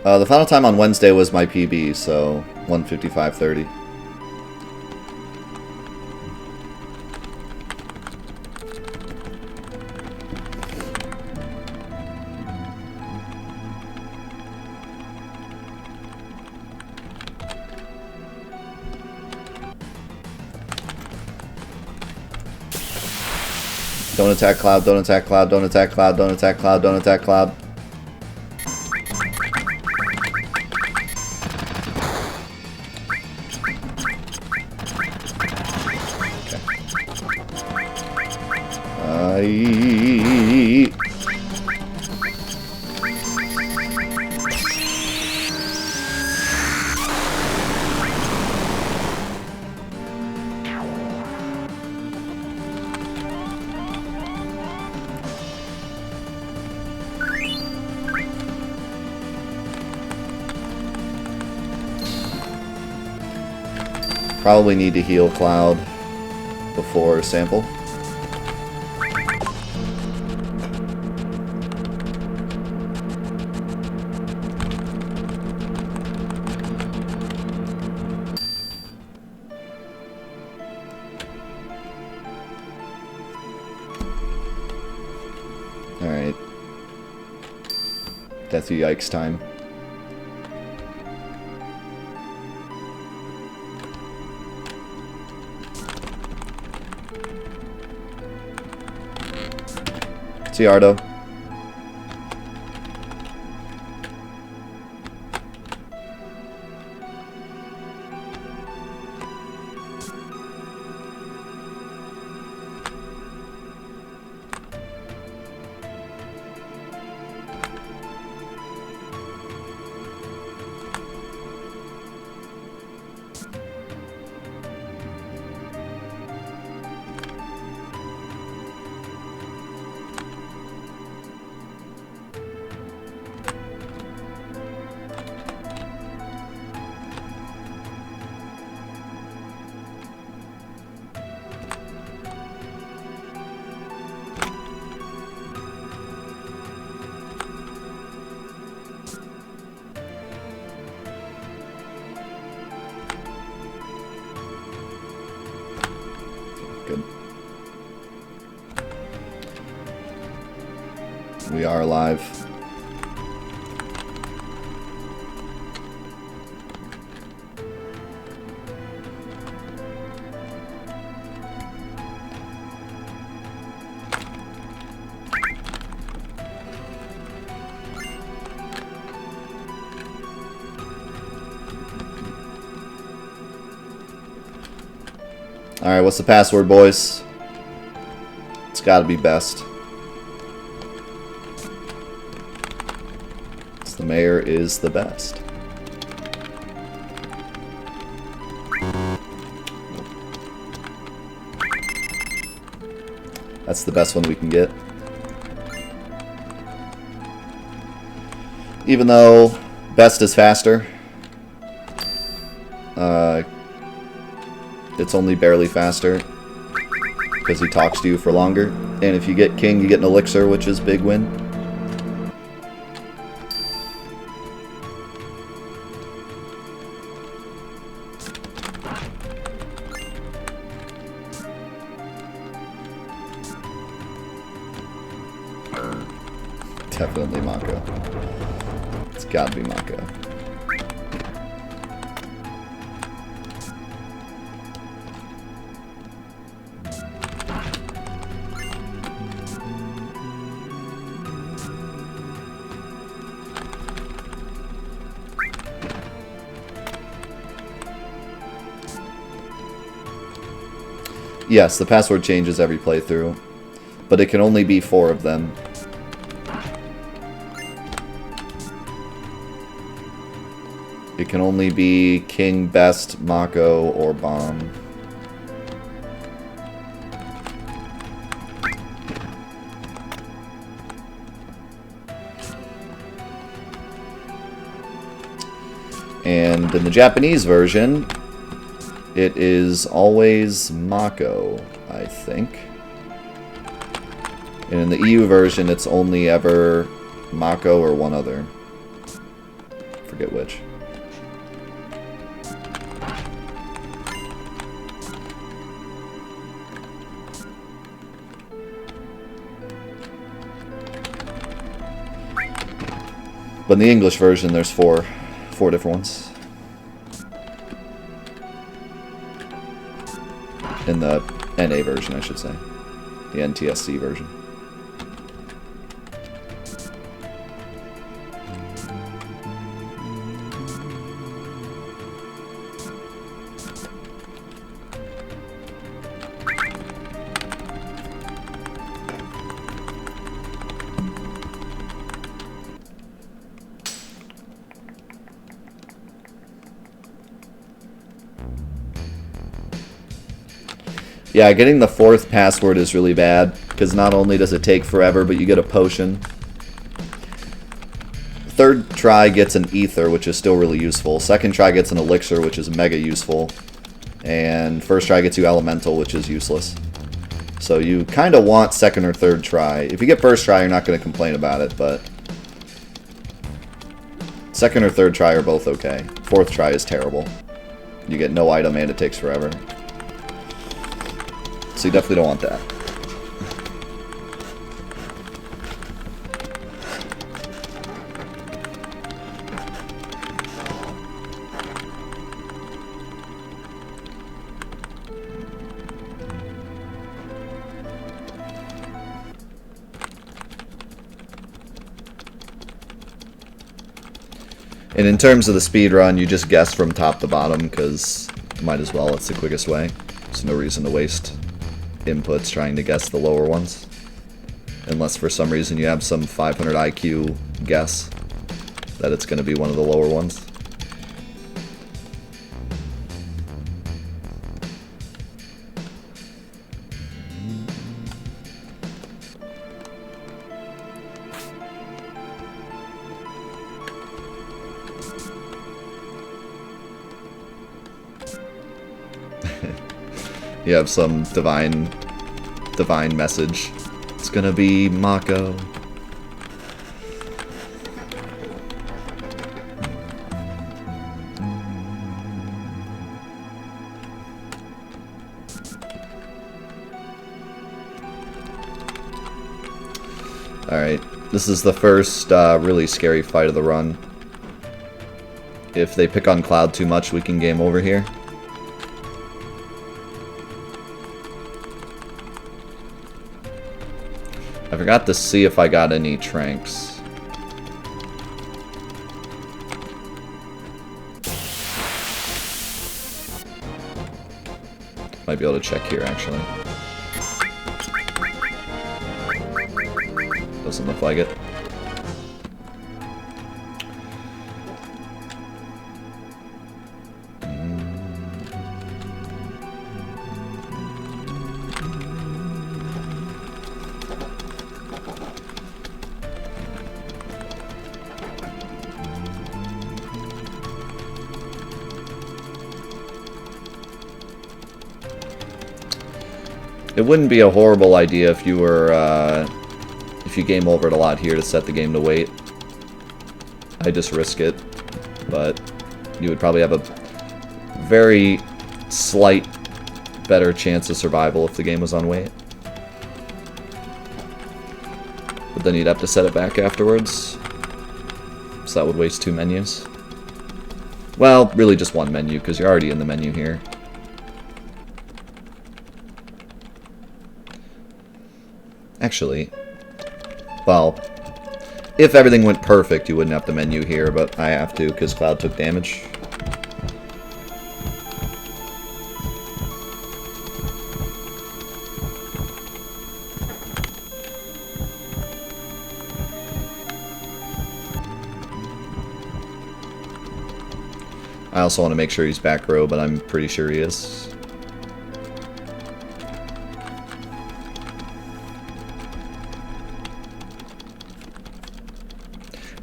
The final time on Wednesday was my PB, so 1:55:30. Don't attack Cloud, don't attack Cloud, don't attack Cloud, don't attack Cloud, don't attack Cloud. Okay. Probably need to heal Cloud before sample. Alright. Death or Yikes time. Ciardo. Good. We are alive. Alright, what's the password, boys? It's gotta be best. It's the mayor is the best. That's the best one we can get. Even though best is faster. It's only barely faster because he talks to you for longer. And if you get king, you get an elixir, which is big win. Definitely Mako. It's gotta be Mako. Yes, the password changes every playthrough, but it can only be 4 of them. It can only be King, Best, Mako, or Bomb. And in the Japanese version, it is always Mako, I think. And in the EU version, it's only ever Mako or one other. forget which. But in the English version, there's four different ones. In the NA version, I should say. The NTSC version. Yeah, getting the 4th password is really bad, because not only does it take forever, but you get a potion. 3rd try gets an ether, which is still really useful. 2nd try gets an elixir, which is mega useful. And 1st try gets you elemental, which is useless. So you kind of want 2nd or 3rd try. If you get 1st try, you're not going to complain about it, but 2nd or 3rd try are both okay. 4th try is terrible. You get no item and it takes forever. So you definitely don't want that. And in terms of the speed run, you just guess from top to bottom, because might as well, it's the quickest way. There's no reason to waste inputs trying to guess the lower ones. Unless for some reason you have some 500 IQ guess that it's going to be one of the lower ones. You have some divine message. It's gonna be Mako. Alright, this is the first really scary fight of the run. If they pick on Cloud too much, we can game over here. I forgot to see if I got any tranks. Might be able to check here, actually. Doesn't look like it. It wouldn't be a horrible idea if you were, if you game over it a lot here to set the game to wait. I just risk it, but you would probably have a very slight better chance of survival if the game was on wait. But then you'd have to set it back afterwards, so that would waste 2 menus. Well, really just 1 menu, because you're already in the menu here. Actually, well, if everything went perfect, you wouldn't have the menu here, but I have to because Cloud took damage. I also want to make sure he's back row, but I'm pretty sure he is.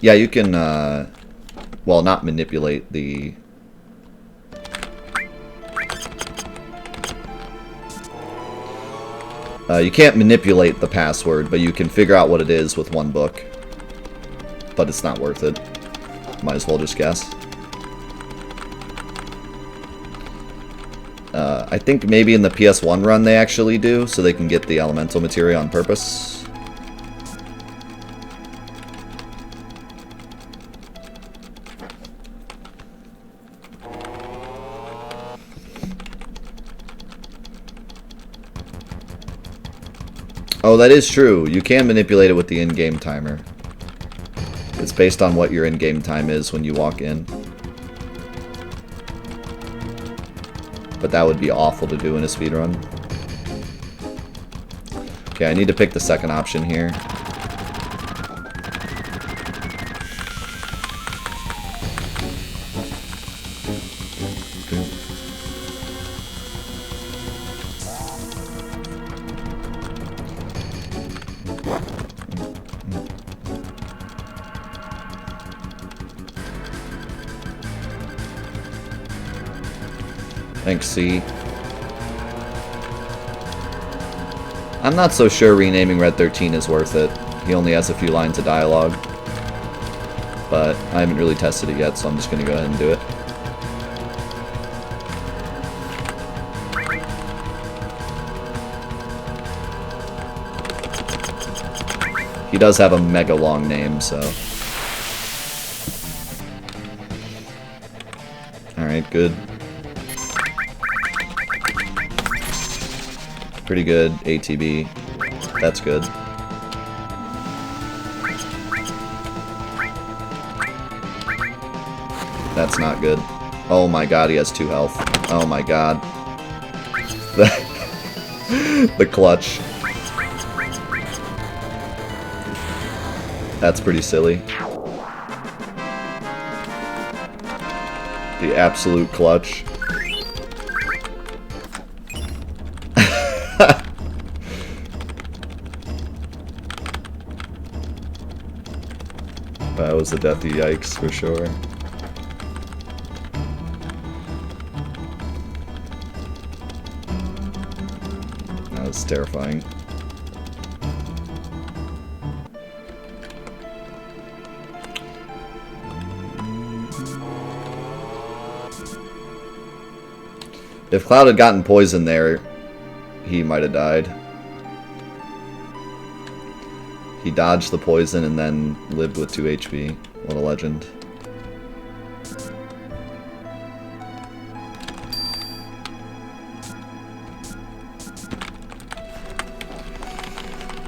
Yeah, you can, well, not manipulate the... you can't manipulate the password, but you can figure out what it is with 1 book. But it's not worth it. Might as well just guess. I think maybe in the PS1 run they actually do, so they can get the elemental materia on purpose. Oh, that is true. You can manipulate it with the in-game timer. It's based on what your in-game time is when you walk in. But that would be awful to do in a speedrun. Okay, I need to pick the second option here. Thanks, C. I'm not so sure renaming Red 13 is worth it. He only has a few lines of dialogue. But I haven't really tested it yet, so I'm just going to go ahead and do it. He does have a mega long name, so... Alright, good. Pretty good, ATB. That's good. That's not good. Oh my god, he has 2 health. Oh my god. The clutch. That's pretty silly. The absolute clutch. That was a deathy yikes for sure. That was terrifying. If Cloud had gotten poisoned there, he might have died. He dodged the poison and then lived with 2 HP. What a legend.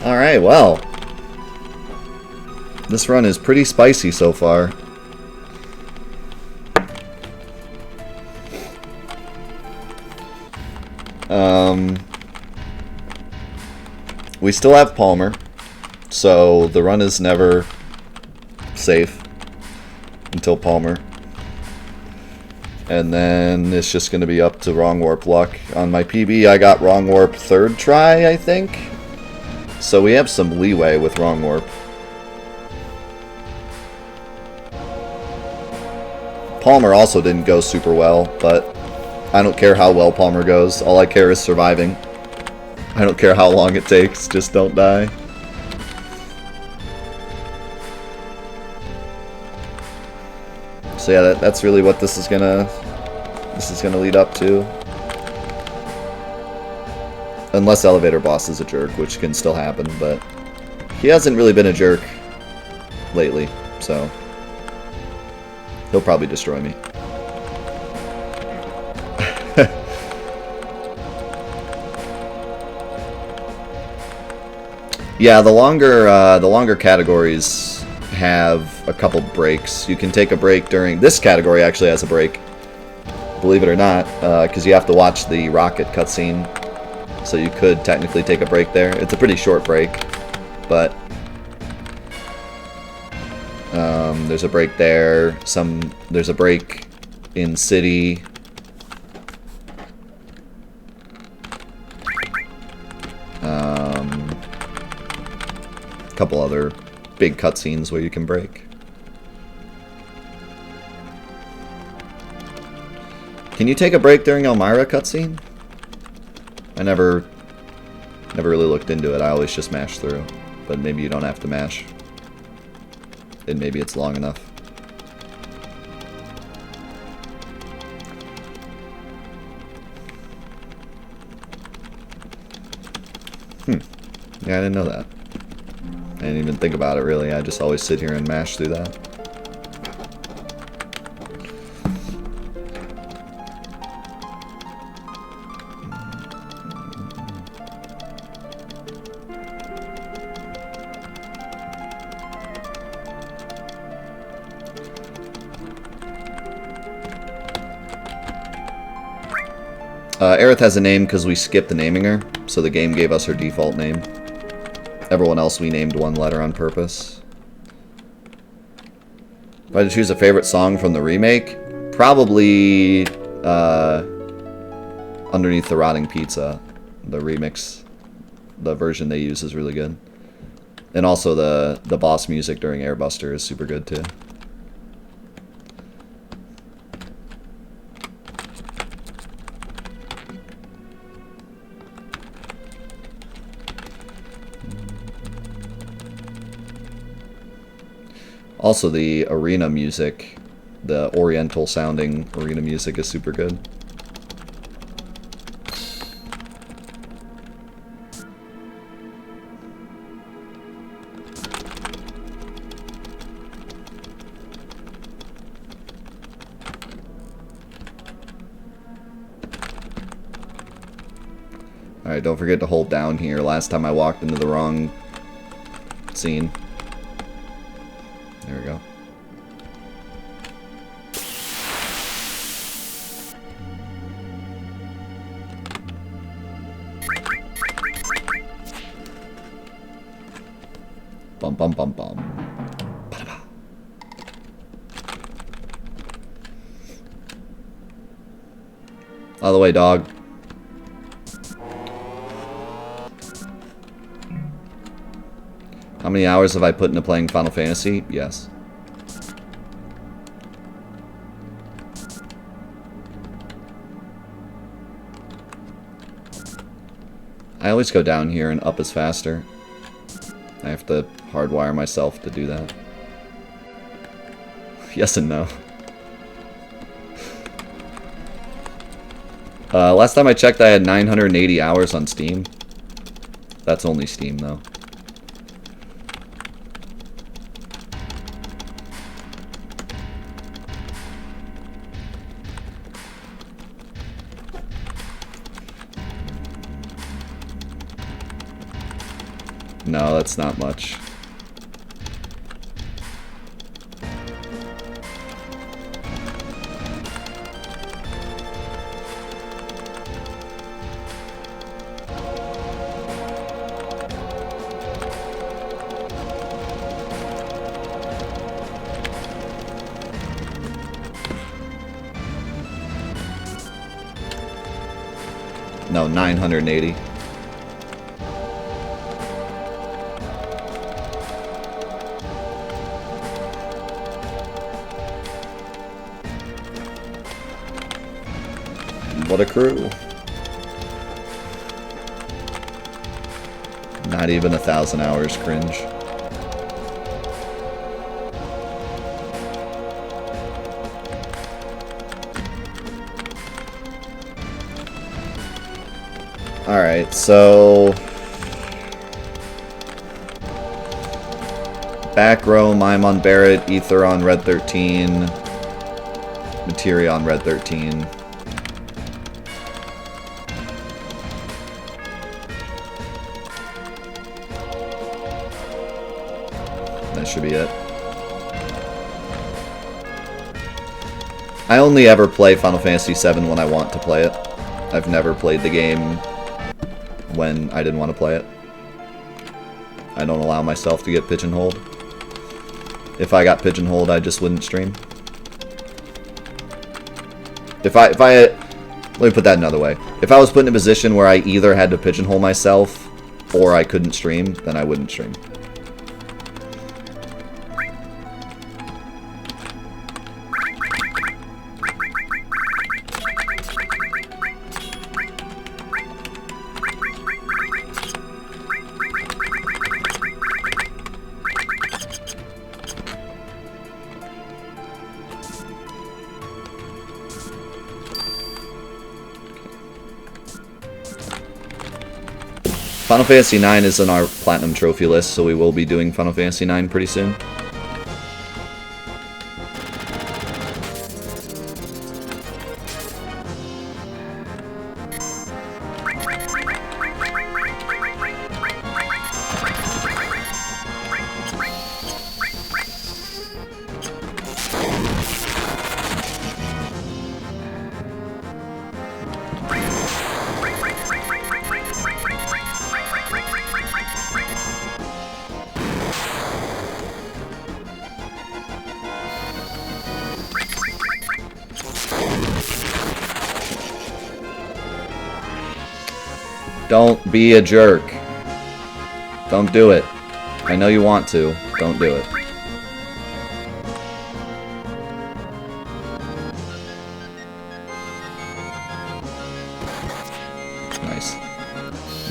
Alright, well. This run is pretty spicy so far. We still have Palmer. So, the run is never safe until Palmer. And then it's just going to be up to Wrong Warp luck. On my PB, I got Wrong Warp 3rd try, I think. So we have some leeway with Wrong Warp. Palmer also didn't go super well, but I don't care how well Palmer goes. All I care is surviving. I don't care how long it takes, just don't die. So yeah, that's really what this is gonna lead up to. Unless Elevator Boss is a jerk, which can still happen, but he hasn't really been a jerk lately, so he'll probably destroy me. Yeah, the longer categories have a couple breaks. You can take a break during... This category actually has a break, believe it or not, because you have to watch the rocket cutscene. So you could technically take a break there. It's a pretty short break, but there's a break there. There's a break in City. A couple other big cutscenes where you can break. Can you take a break during Elmira cutscene? I never really looked into it. I always just mash through. But maybe you don't have to mash. And maybe it's long enough. Yeah, I didn't know that. I didn't even think about it, really. I just always sit here and mash through that. Aerith has a name because we skipped naming her, so the game gave us her default name. Everyone else we named one letter on purpose. If I had to choose a favorite song from the remake, probably Underneath the Rotting Pizza. The remix, the version they use is really good. And also the boss music during Airbuster is super good too. Also, the arena music, the oriental sounding arena music is super good. Alright, don't forget to hold down here. Last time I walked into the wrong scene. There we go. Bum bum bum bum. Ba-da-ba. Out of the way, dog. How many hours have I put into playing Final Fantasy? Yes. I always go down here and up is faster. I have to hardwire myself to do that. Yes and no. Last time I checked, I had 980 hours on Steam. That's only Steam, though. No, that's not much. No, 980. What a crew. Not even 1,000 hours, cringe. Alright, so... Back row, Mime on Barret, Ether on Red 13, Materia on Red 13. That should be it. I only ever play Final Fantasy VII when I want to play it. I've never played the game when I didn't want to play it. I don't allow myself to get pigeonholed. If I got pigeonholed, I just wouldn't stream. Let me put that another way. If I was put in a position where I either had to pigeonhole myself or I couldn't stream, then I wouldn't stream. Final Fantasy IX is on our Platinum Trophy list, so we will be doing Final Fantasy IX pretty soon. Don't be a jerk. Don't do it. I know you want to. Don't do it. Nice.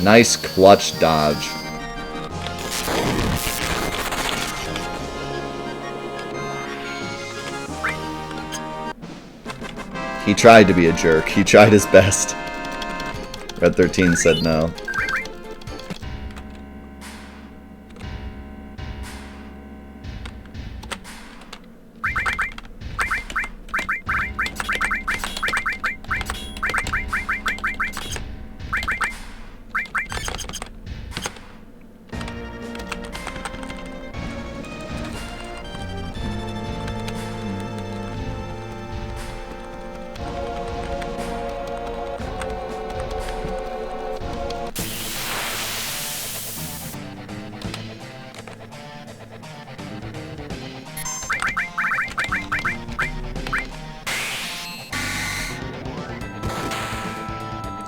Nice clutch dodge. He tried to be a jerk. He tried his best. Red 13 said no.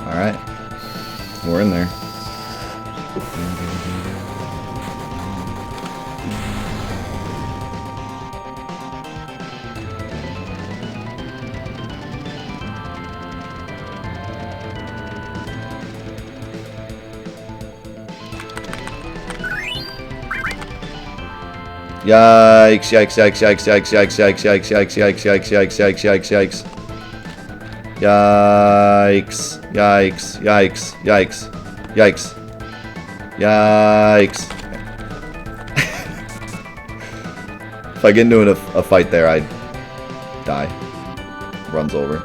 Alright. We're in there. Yikes, yikes, yikes, yikes, yikes, yikes, yikes, yikes, yikes, yikes, yikes, yikes, yikes, yikes, yikes. Yikes, yikes, yikes, yikes, yikes, yikes. If I get into a fight there, I'd die. Runs over.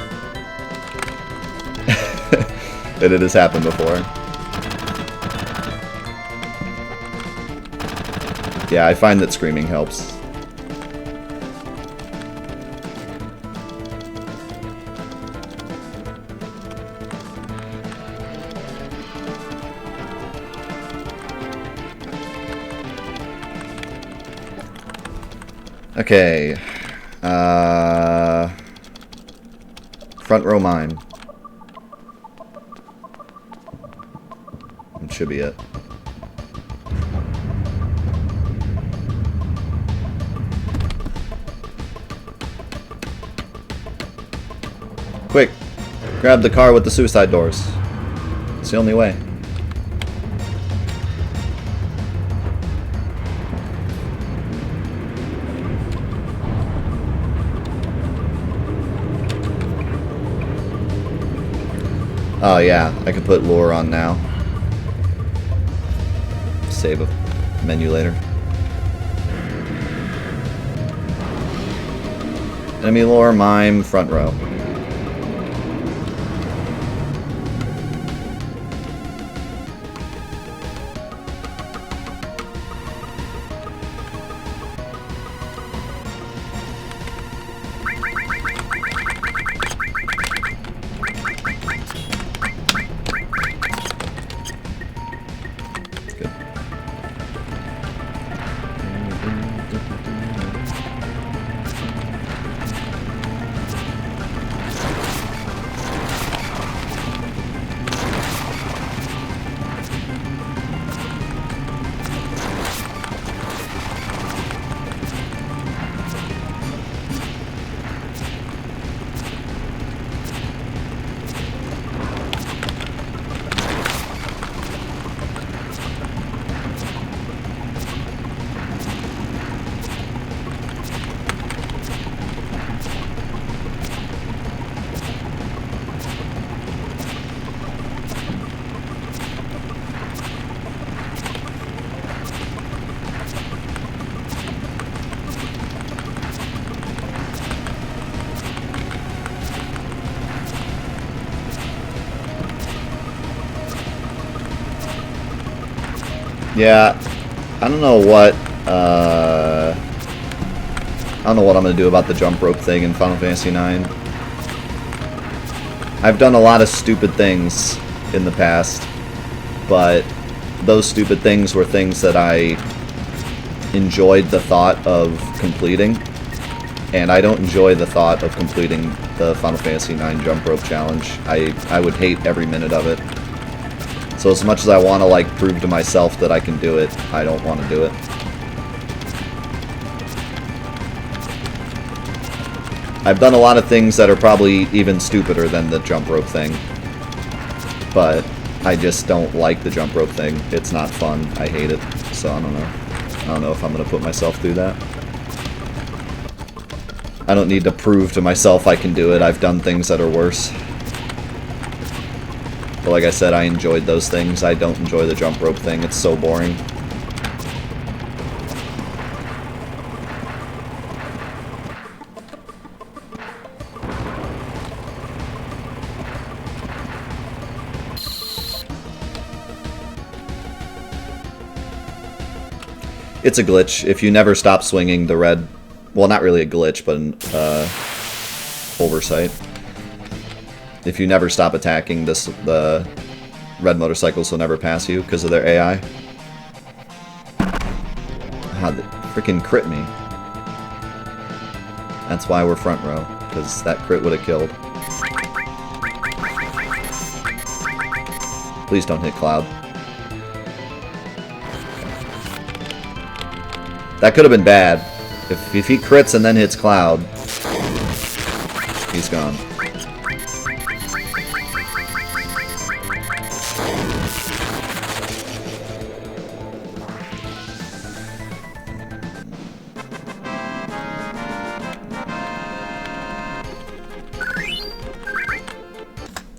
And it has happened before. Yeah, I find that screaming helps. Okay. Front row mime. That should be it. Quick! Grab the car with the suicide doors. It's the only way. Oh yeah, I can put lore on now. Save a menu later. Enemy lore, mime, front row. Yeah, I don't know what, I don't know what I'm going to do about the jump rope thing in Final Fantasy IX. I've done a lot of stupid things in the past, but those stupid things were things that I enjoyed the thought of completing, and I don't enjoy the thought of completing the Final Fantasy IX jump rope challenge. I would hate every minute of it. So as much as I want to, like, prove to myself that I can do it, I don't want to do it. I've done a lot of things that are probably even stupider than the jump rope thing, but I just don't like the jump rope thing. It's not fun. I hate it. So I don't know. I don't know if I'm going to put myself through that. I don't need to prove to myself I can do it. I've done things that are worse. But like I said, I enjoyed those things. I don't enjoy the jump rope thing. It's so boring. It's a glitch. If you never stop swinging the red... Well, not really a glitch, but an oversight. If you never stop attacking, the red motorcycles will never pass you because of their AI. Ah, they freaking crit me. That's why we're front row, because that crit would have killed. Please don't hit Cloud. That could have been bad. If he crits and then hits Cloud, he's gone.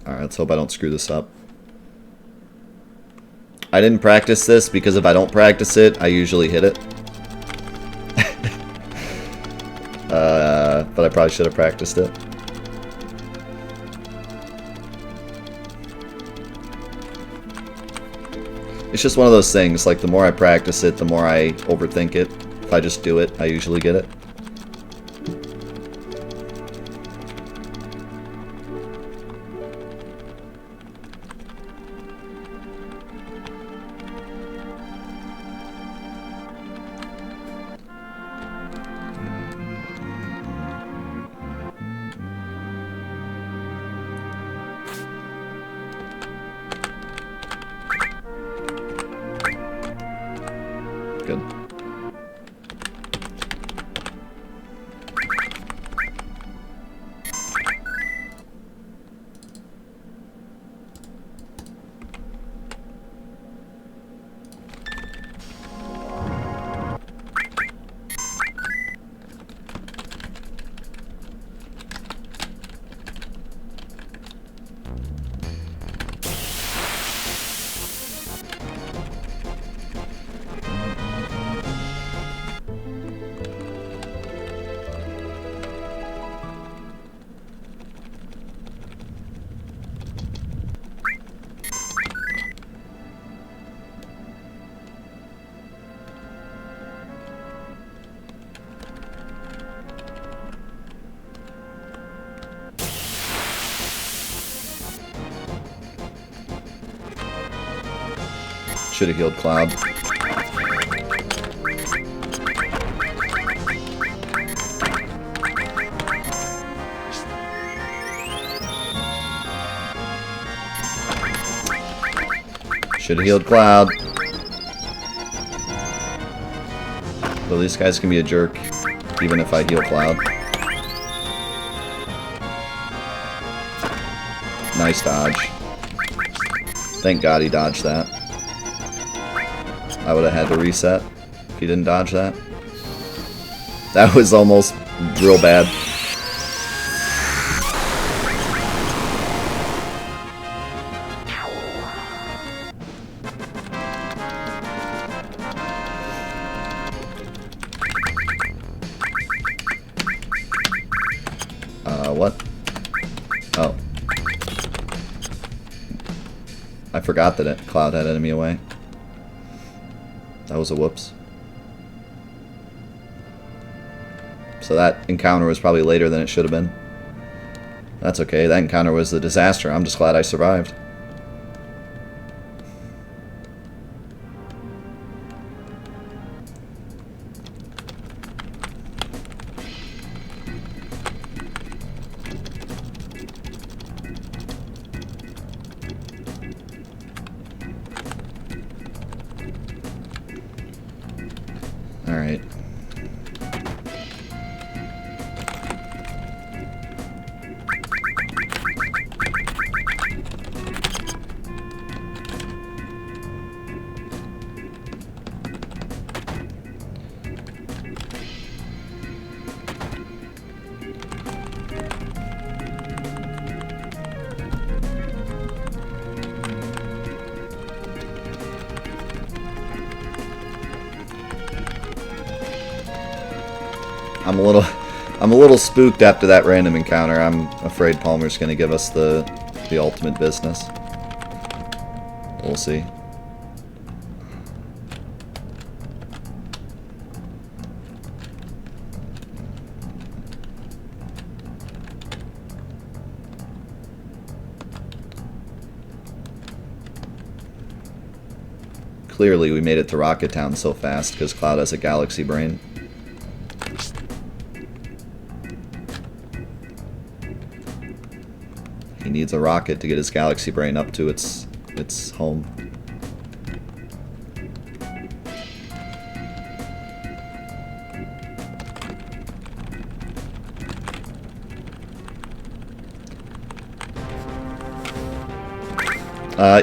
Alright, let's hope I don't screw this up. I didn't practice this because if I don't practice it, I usually hit it. But I probably should have practiced it. It's just one of those things, like the more I practice it, the more I overthink it. If I just do it, I usually get it. Good. Should have healed Cloud. Should have healed Cloud. Well, these guys can be a jerk, even if I heal Cloud. Nice dodge. Thank God he dodged that. I would have had to reset if he didn't dodge that. That was almost real bad. What? Oh. I forgot that Cloud had enemy away. That was a whoops. So that encounter was probably later than it should have been. That's okay. That encounter was a disaster. I'm just glad I survived. All right. I'm a little spooked after that random encounter. I'm afraid Palmer's going to give us the ultimate business. We'll see. Clearly we made it to Rocket Town so fast because Cloud has a galaxy brain. He needs a rocket to get his galaxy brain up to its home.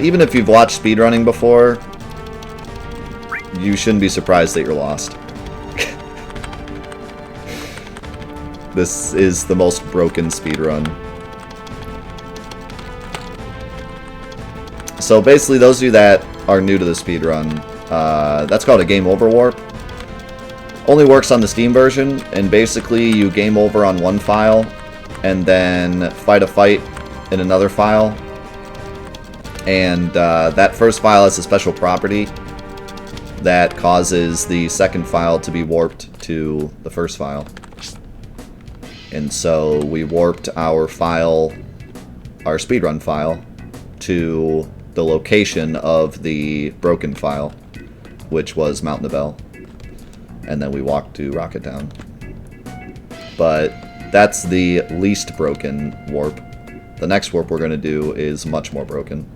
Even if you've watched speedrunning before, you shouldn't be surprised that you're lost. This is the most broken speedrun. So basically, those of you that are new to the speedrun, that's called a game over warp. Only works on the Steam version, and basically you game over on one file, and then fight a fight in another file. And that first file has a special property that causes the second file to be warped to the first file. And so we warped our file, our speedrun file, to the location of the broken file, which was Mount Nibel. And then we walked to Rocket Town. But that's the least broken warp. The next warp we're going to do is much more broken.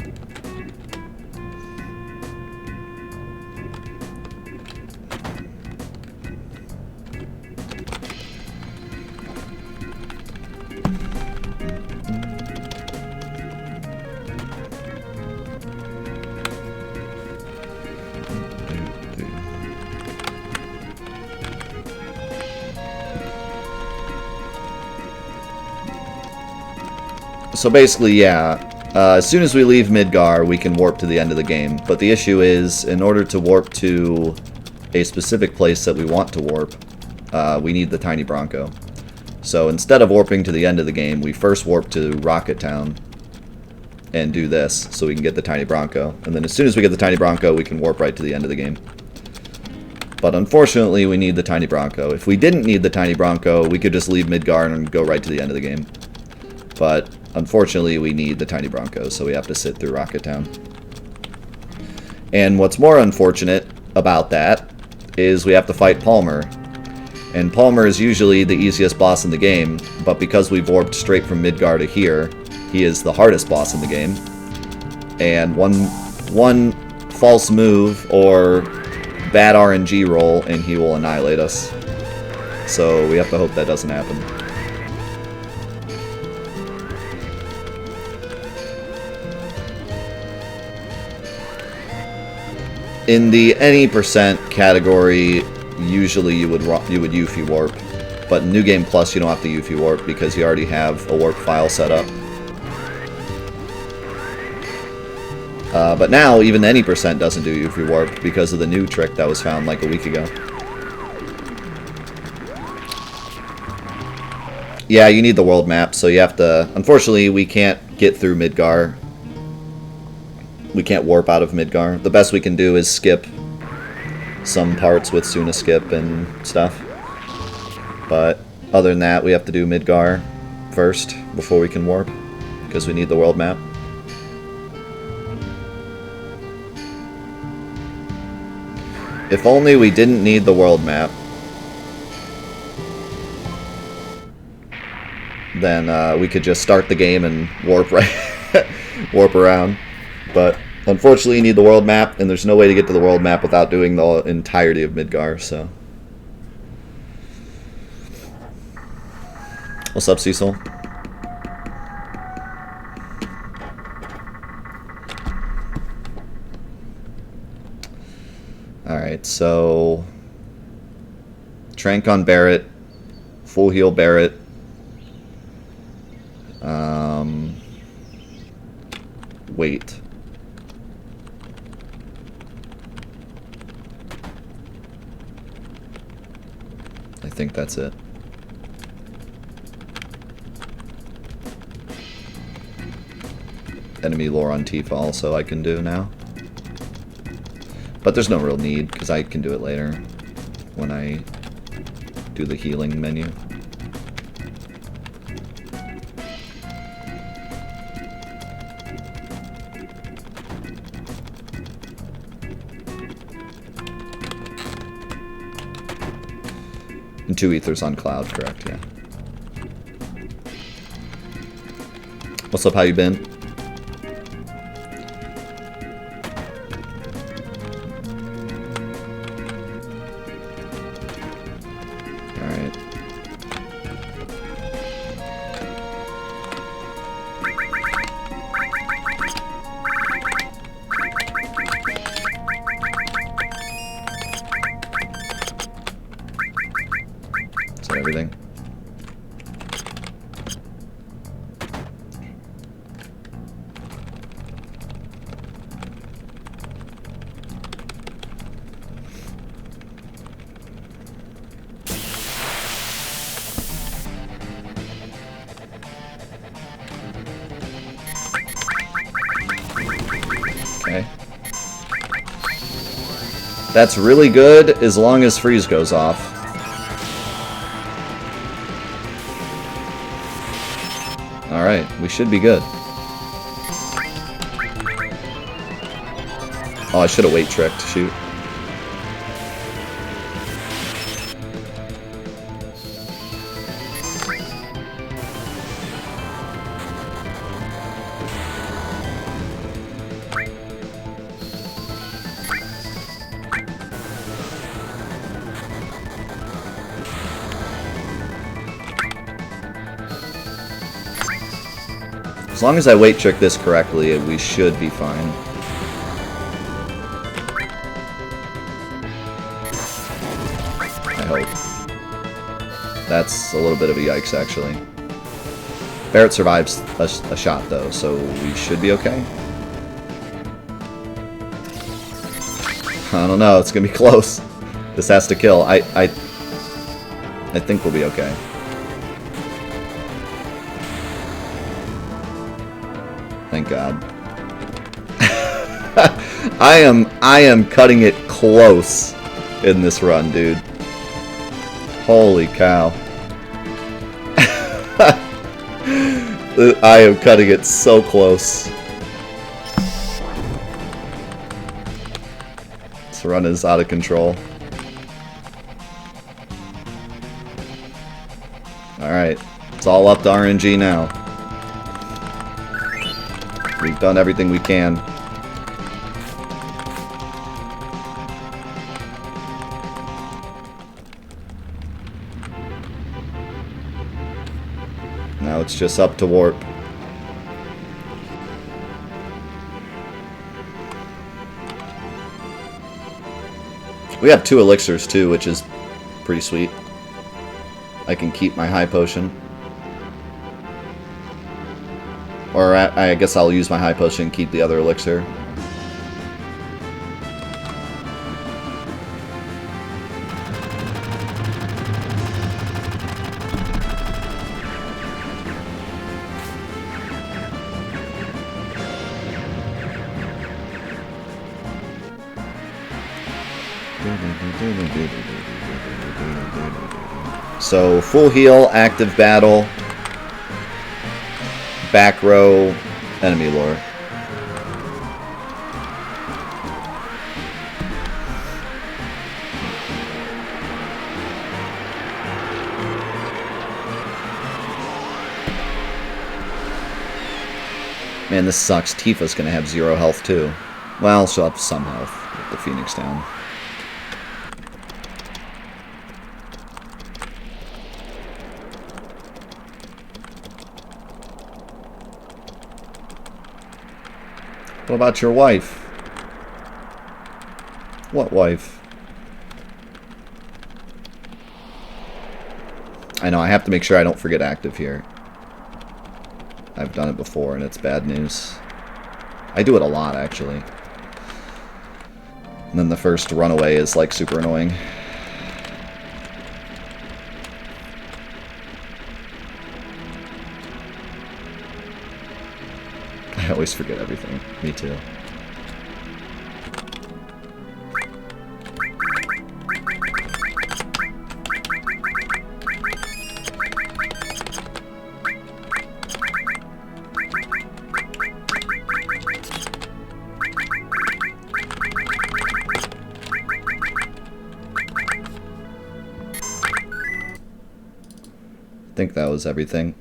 So basically, yeah, as soon as we leave Midgar, we can warp to the end of the game. But the issue is, in order to warp to a specific place that we want to warp, we need the Tiny Bronco. So instead of warping to the end of the game, we first warp to Rocket Town and do this so we can get the Tiny Bronco. And then as soon as we get the Tiny Bronco, we can warp right to the end of the game. But unfortunately, we need the Tiny Bronco. If we didn't need the Tiny Bronco, we could just leave Midgar and go right to the end of the game. But unfortunately, we need the Tiny Bronco, so we have to sit through Rocket Town. And what's more unfortunate about that is we have to fight Palmer. And Palmer is usually the easiest boss in the game, but because we've warped straight from Midgar to here, he is the hardest boss in the game. And one false move or bad RNG roll, and he will annihilate us. So we have to hope that doesn't happen. In the any percent category, usually you would Eufy warp, but in New Game Plus you don't have to Eufy warp because you already have a warp file set up. But now even any percent doesn't do Eufy warp because of the new trick that was found like a week ago. Yeah, you need the world map, so you have to. Unfortunately, we can't get through Midgar. We can't warp out of Midgar. The best we can do is skip some parts with Suna Skip and stuff. But other than that, we have to do Midgar first before we can warp, because we need the world map. If only we didn't need the world map, then we could just start the game and warp warp around. But unfortunately, you need the world map, and there's no way to get to the world map without doing the entirety of Midgar. So, what's up, Cecil? Alright, so Trank on Barret, full heal Barret. Wait. I think that's it. Enemy lore on Tifa also I can do now. But there's no real need, because I can do it later when I do the healing menu. And 2 ethers on Cloud, correct, yeah. What's up, how you been? Everything. Okay. That's really good as long as freeze goes off. Alright, we should be good. Oh, I should have wait tricked, shoot. As long as I weight trick this correctly, we should be fine. I hope. That's a little bit of a yikes, actually. Barret survives a shot, though, so we should be okay. I don't know, it's gonna be close. This has to kill. I think we'll be okay. Thank God. I am cutting it close in this run, dude. Holy cow. I am cutting it so close. This run is out of control. Alright. It's all up to RNG now. We've done everything we can. Now it's just up to warp. We have 2 elixirs too, which is pretty sweet. I can keep my high potion. Or I guess I'll use my high potion and keep the other elixir. So, full heal, active battle, back row, enemy lore. Man, this sucks. Tifa's gonna have 0 health too. Well, she'll have some health with the Phoenix down. What about your wife? What wife? I know, I have to make sure I don't forget active here. I've done it before and it's bad news. I do it a lot, actually. And then the first runaway is like super annoying. I always forget everything. Me too. I think that was everything.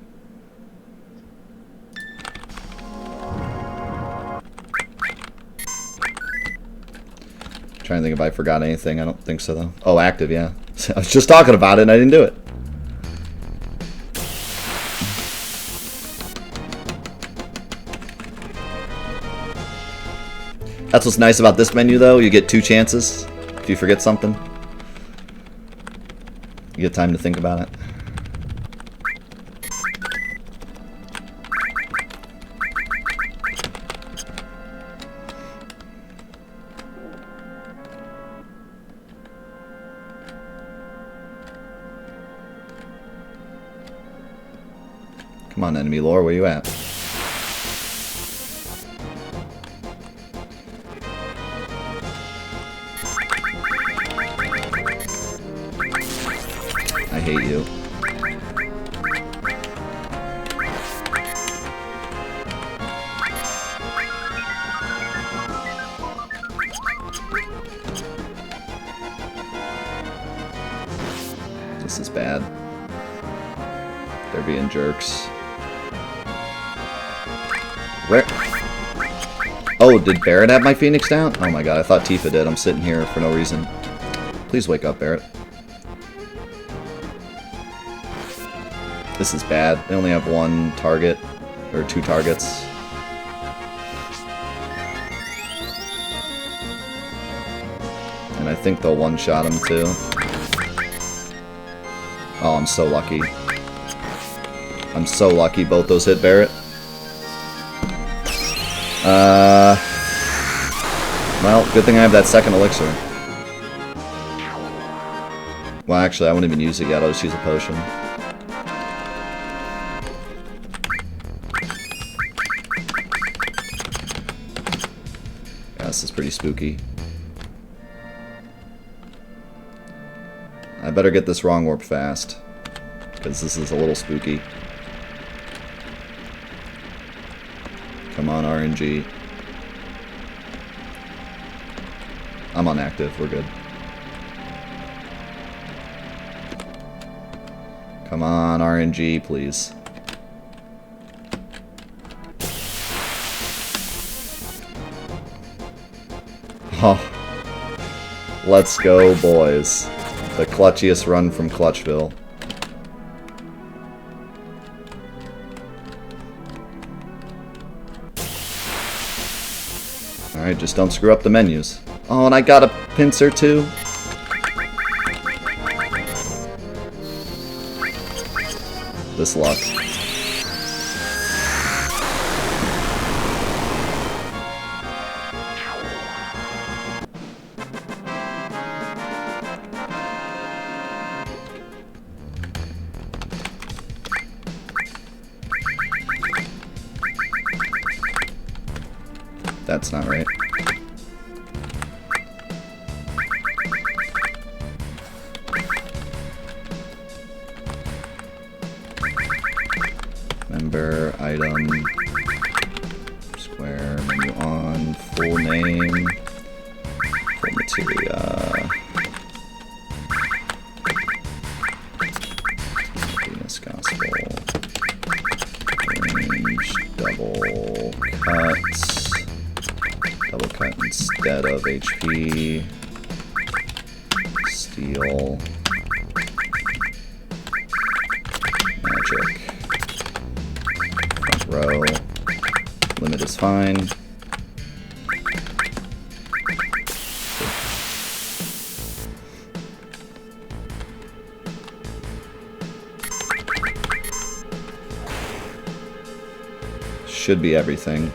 Trying to think if I forgot anything. I don't think so though. Oh, active, yeah. I was just talking about it and I didn't do it. That's what's nice about this menu though. You get 2 chances if you forget something. You get time to think about it. Come on, enemy lore, where you at? I hate you. This is bad. They're being jerks. Where? Oh, did Barret have my Phoenix down? Oh my god, I thought Tifa did. I'm sitting here for no reason. Please wake up, Barret. This is bad. They only have 1 target, or 2 targets. And I think they'll one-shot him too. Oh, I'm so lucky. I'm so lucky both those hit Barret. Well, good thing I have that second elixir. Well, actually, I won't even use it yet. I'll just use a potion. Yeah, this is pretty spooky. I better get this wrong warp fast, because this is a little spooky. Come on, RNG. I'm on active, we're good. Come on, RNG, please. Oh. Let's go, boys. The clutchiest run from Clutchville. Alright, just don't screw up the menus. Oh, and I got a pincer too. This luck. That's not right. item, square, menu on, full name, full materia, Venus Gospel, range, double cut instead of HP, steel, magic, front row, limit is fine. Should be everything.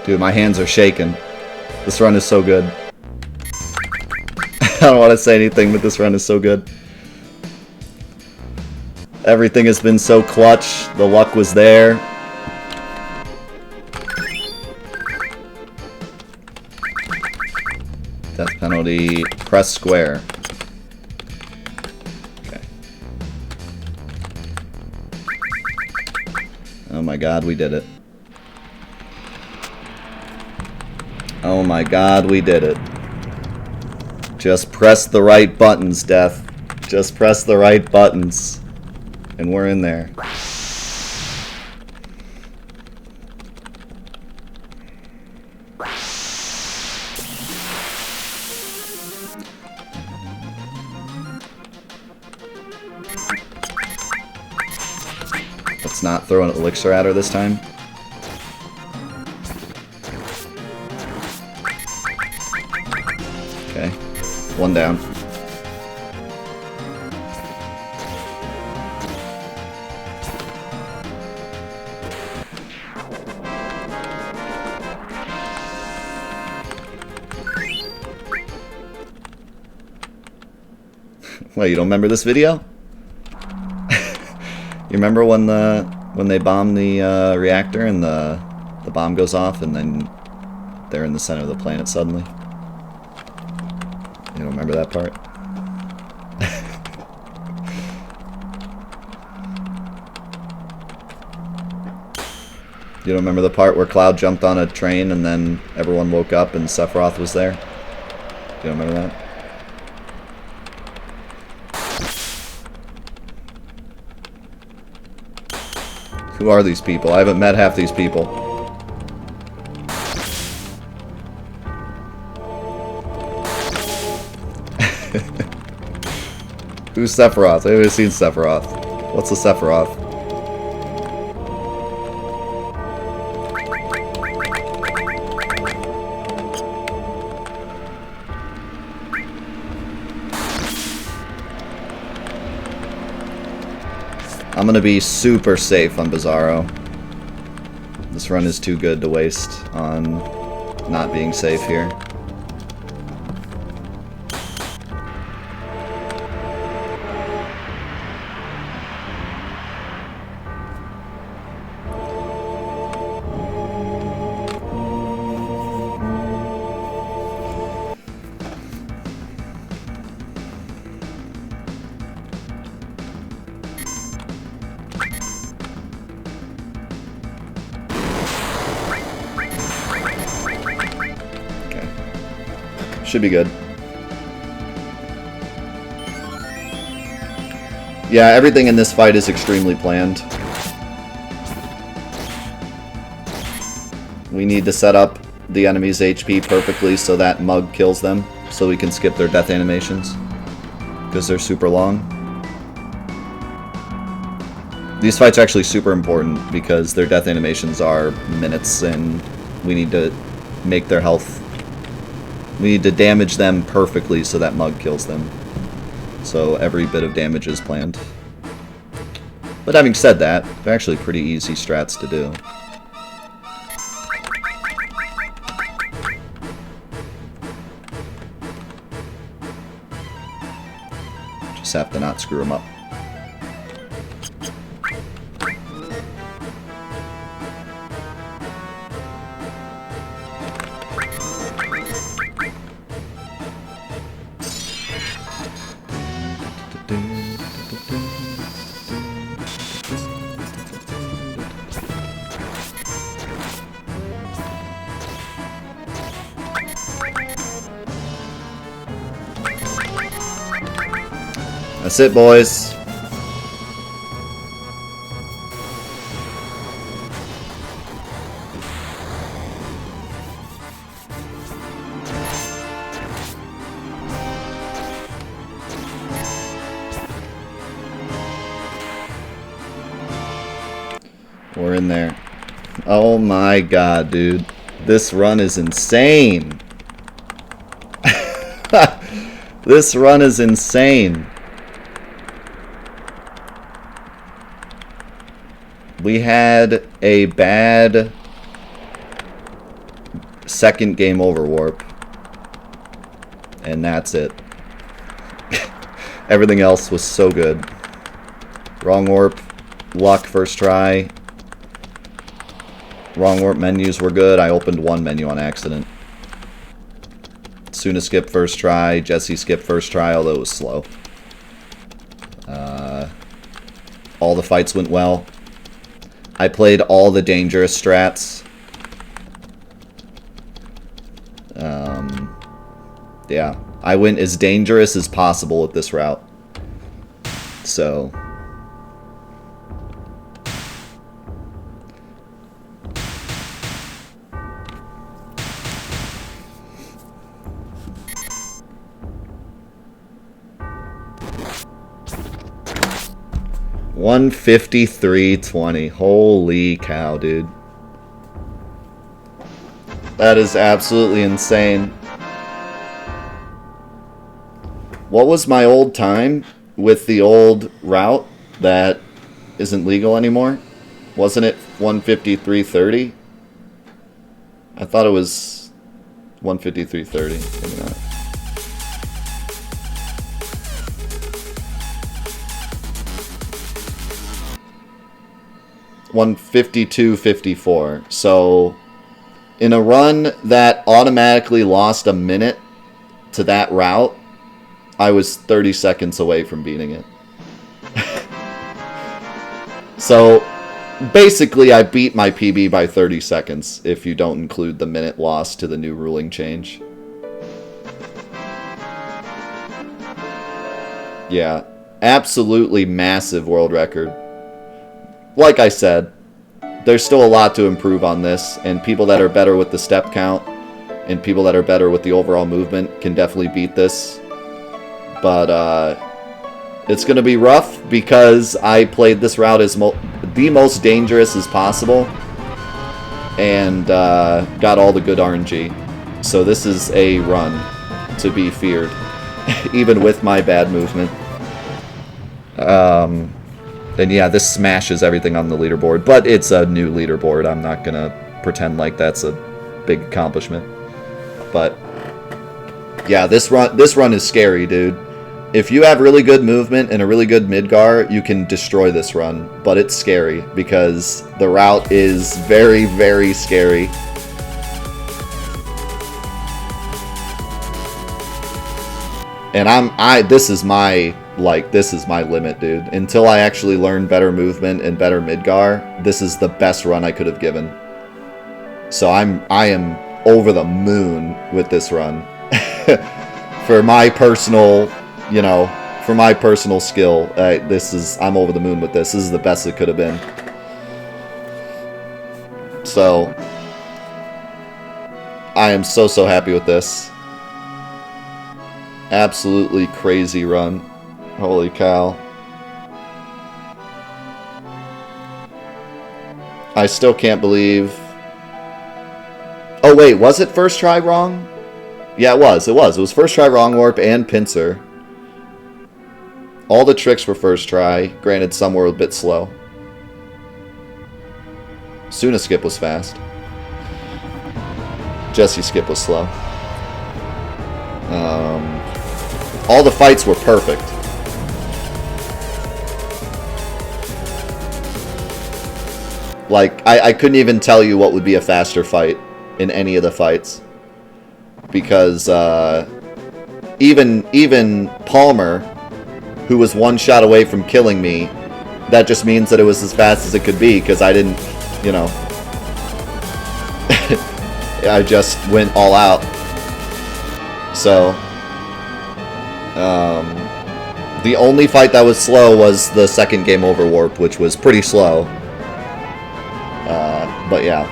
Dude, my hands are shaking. This run is so good. I don't want to say anything, but this run is so good. Everything has been so clutch. The luck was there. Death penalty. Press square. Okay. Oh my god, we did it. Oh my god, we did it. Just press the right buttons, Death. Just press the right buttons. And we're in there. Let's not throw an elixir at her this time. Okay, one down. What, you don't remember this video? You remember when they bomb the reactor and the bomb goes off and then they're in the center of the planet suddenly? You don't remember that part? You don't remember the part where Cloud jumped on a train and then everyone woke up and Sephiroth was there? You don't remember that? Who are these people? I haven't met half these people. Who's Sephiroth? I haven't seen Sephiroth. What's a Sephiroth? I'm gonna be super safe on Bizarro. This run is too good to waste on not being safe here. Should be good. Yeah, everything in this fight is extremely planned. We need to set up the enemy's HP perfectly so that Mug kills them, so we can skip their death animations, because they're super long. These fights are actually super important because their death animations are minutes and we need to make their health. We need to damage them perfectly so that Mug kills them. So every bit of damage is planned. But having said that, they're actually pretty easy strats to do. Just have to not screw them up. That's it, boys. We're in there. Oh my god, dude. This run is insane. This run is insane. We had a bad second game over warp. And that's it. Everything else was so good. Wrong warp. Luck first try. Wrong warp menus were good. I opened one menu on accident. Suna skip first try. Jesse skip first try, although it was slow. All the fights went well. I played all the dangerous strats. Yeah. I went as dangerous as possible with this route. So... 153.20. Holy cow, dude. That is absolutely insane. What was my old time with the old route that isn't legal anymore? Wasn't it 153.30? I thought it was 153.30. Maybe not. 152.54. So in a run that automatically lost a minute to that route, I was 30 seconds away from beating it. So basically I beat my PB by 30 seconds if you don't include the minute lost to the new ruling change. Yeah, absolutely massive world record. Like I said, there's still a lot to improve on this, and people that are better with the step count and people that are better with the overall movement can definitely beat this. But it's going to be rough because I played this route as the most dangerous as possible and got all the good RNG. So this is a run to be feared, even with my bad movement. And yeah, this smashes everything on the leaderboard, but it's a new leaderboard. I'm not gonna pretend like that's a big accomplishment. But yeah, this run is scary, dude. If you have really good movement and a really good midgar, you can destroy this run, but it's scary because the route is very, very scary. And this is my limit, dude. Until I actually learn better movement and better midgar, this is the best run I could have given. So I am over the moon with this run. For my personal, for my personal skill, I'm over the moon with this. This is the best it could have been. So I am so happy with this. Absolutely crazy run. Holy cow. I still can't believe... Oh wait, was it first try wrong? Yeah, it was. It was first try wrong warp and pincer. All the tricks were first try. Granted, some were a bit slow. Suna skip was fast. Jesse skip was slow. All the fights were perfect. Like, I couldn't even tell you what would be a faster fight in any of the fights. Because, even Palmer, who was one shot away from killing me, that just means that it was as fast as it could be, because I didn't, I just went all out. So, The only fight that was slow was the second game over warp, which was pretty slow. But yeah.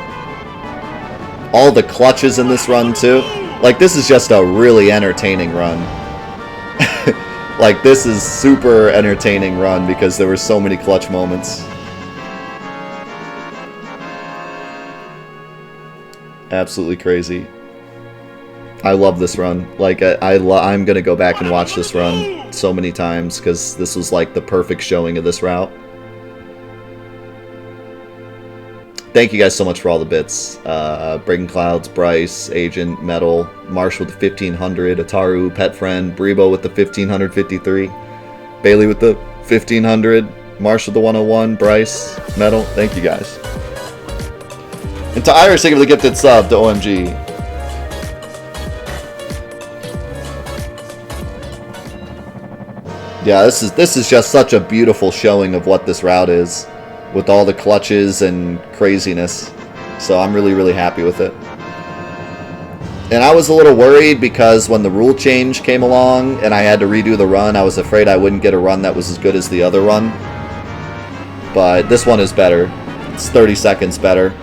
All the clutches in this run, too. Like, this is just a really entertaining run. Like, this is super entertaining run because there were so many clutch moments. Absolutely crazy. I love this run. Like, I'm going to go back and watch this run so many times because this was like the perfect showing of this route. Thank you guys so much for all the bits. Breaking Clouds, Bryce, Agent, Metal, Marsh with the 1500, Ataru, Pet Friend, Brebo with the 1553, Bailey with the 1500, Marsh with the 101, Bryce, Metal. Thank you guys. And to Irish, thank you for the gifted sub to OMG. Yeah, this is just such a beautiful showing of what this route is, with all the clutches and craziness. So I'm really, really happy with it. And I was a little worried because when the rule change came along and I had to redo the run, I was afraid I wouldn't get a run that was as good as the other run. But this one is better. It's 30 seconds better.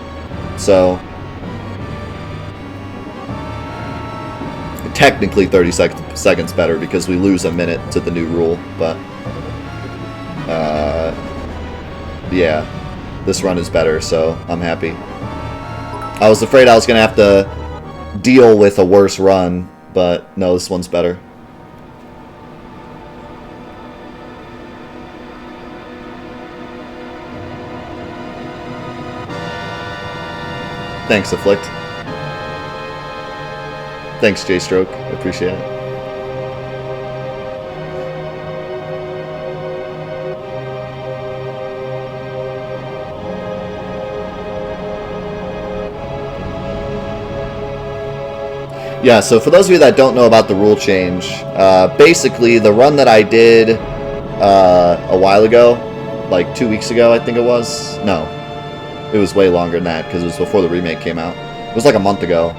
So technically 30 seconds better because we lose a minute to the new rule. But yeah, this run is better, so I'm happy. I was afraid I was going to have to deal with a worse run, but no, this one's better. Thanks, Afflict. Thanks, J-Stroke. I appreciate it. Yeah, so for those of you that don't know about the rule change, basically the run that I did a while ago, like 2 weeks ago, I think it was. No, it was way longer than that because it was before the remake came out. It was like a month ago.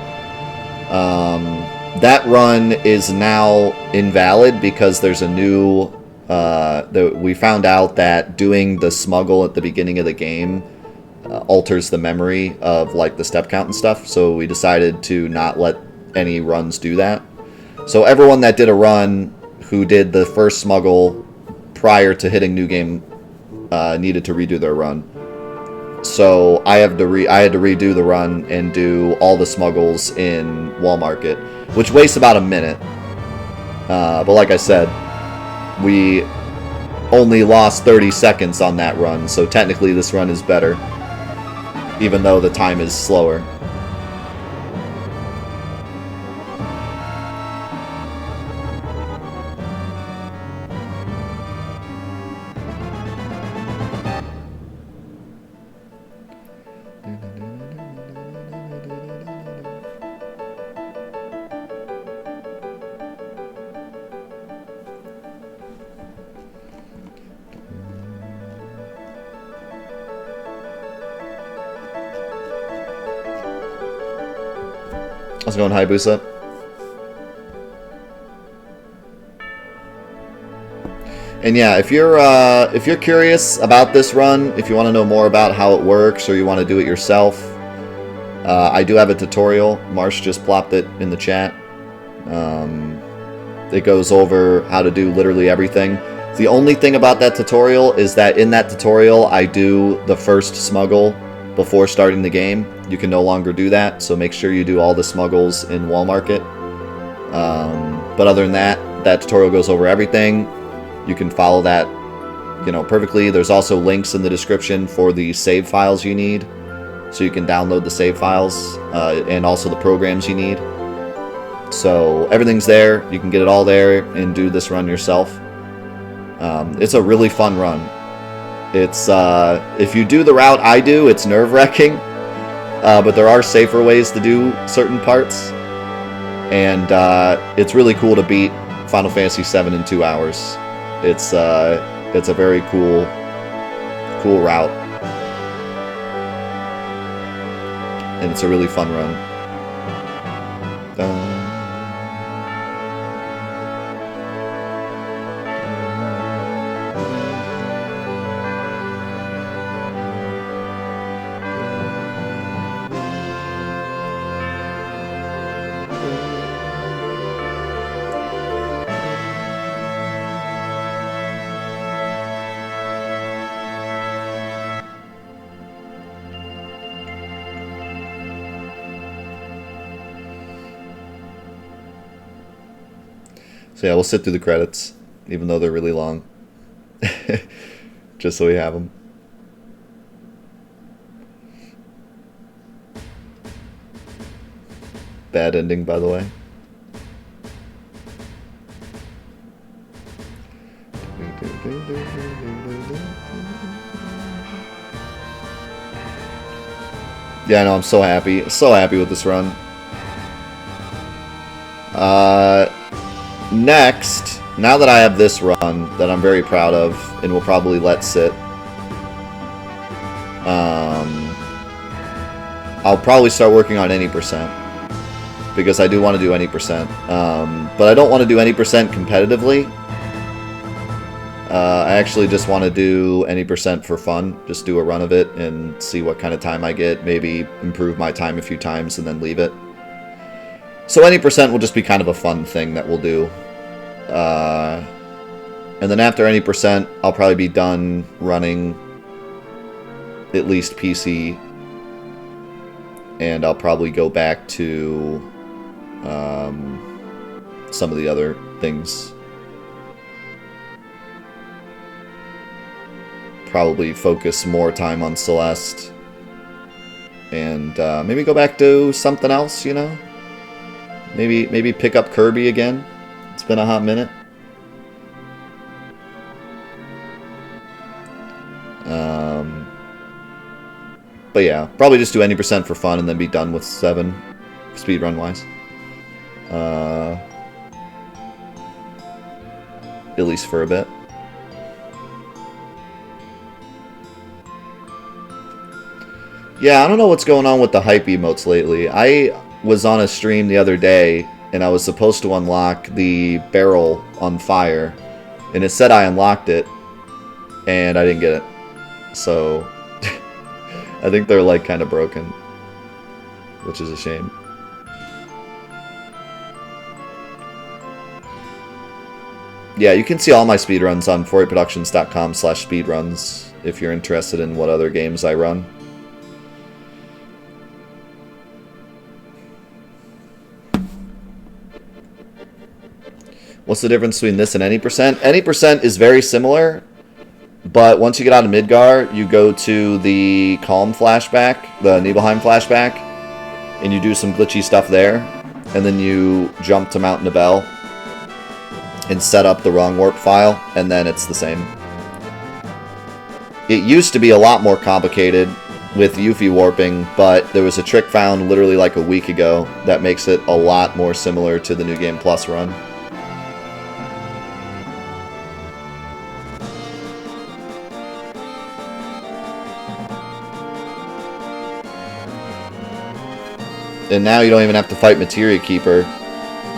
That run is now invalid because there's a new... we found out that doing the smuggle at the beginning of the game alters the memory of like the step count and stuff, so we decided to not let any runs do that. So everyone that did a run who did the first smuggle prior to hitting new game needed to redo their run. So I had to redo the run and do all the smuggles in Wall Market, which wastes about a minute. But like I said, we only lost 30 seconds on that run, so technically this run is better, even though the time is slower. How's it going, Hayabusa? And yeah, if you're curious about this run, if you want to know more about how it works or you want to do it yourself, I do have a tutorial. Marsh just plopped it in the chat. It goes over how to do literally everything. The only thing about that tutorial is that in that tutorial I do the first smuggle before starting the game. You can no longer do that, so make sure you do all the smuggles in Wall Market. But other than that, that tutorial goes over everything. You can follow that, perfectly. There's also links in the description for the save files you need, so you can download the save files and also the programs you need. So everything's there. You can get it all there and do this run yourself. It's a really fun run. It's if you do the route I do, it's nerve-wracking, but there are safer ways to do certain parts, and it's really cool to beat Final Fantasy VII in 2 hours. It's a very cool route, and it's a really fun run. So yeah, we'll sit through the credits, even though they're really long. Just so we have them. Bad ending, by the way. Yeah, no, I'm so happy. So happy with this run. Next, now that I have this run that I'm very proud of and will probably let sit, I'll probably start working on any percent. Because I do want to do any percent. But I don't want to do any percent competitively. I actually just want to do any percent for fun. Just do a run of it and see what kind of time I get. Maybe improve my time a few times and then leave it. So any percent will just be kind of a fun thing that we'll do. And then after any percent, I'll probably be done running at least PC. And I'll probably go back to some of the other things. Probably focus more time on Celeste. And maybe go back to something else, you know? Maybe pick up Kirby again. It's been a hot minute. But yeah, probably just do any percent for fun and then be done with 7 speedrun wise. At least for a bit. Yeah, I don't know what's going on with the hype emotes lately. I was on a stream the other day and I was supposed to unlock the barrel on fire, and it said I unlocked it and I didn't get it. So I think they're like kind of broken, which is a shame. Yeah, you can see all my speedruns on fortproductions.com/speedruns if you're interested in what other games I run. What's the difference between this and any percent? Any percent is very similar, but once you get out of Midgar, you go to the Calm flashback, the Nibelheim flashback, and you do some glitchy stuff there, and then you jump to Mount Nibel and set up the wrong warp file, and then it's the same. It used to be a lot more complicated with Yuffie warping, but there was a trick found literally like a week ago that makes it a lot more similar to the New Game Plus run. And now you don't even have to fight Materia Keeper,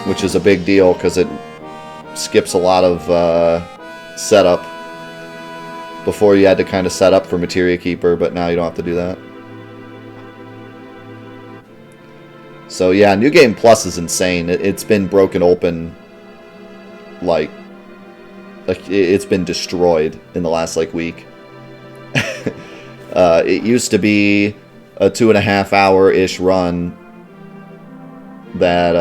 which is a big deal because it skips a lot of setup. Before you had to kind of set up for Materia Keeper, but now you don't have to do that. So yeah, New Game Plus is insane. It's been broken open, like it's been destroyed in the last like week. It used to be a 2.5 hour-ish run that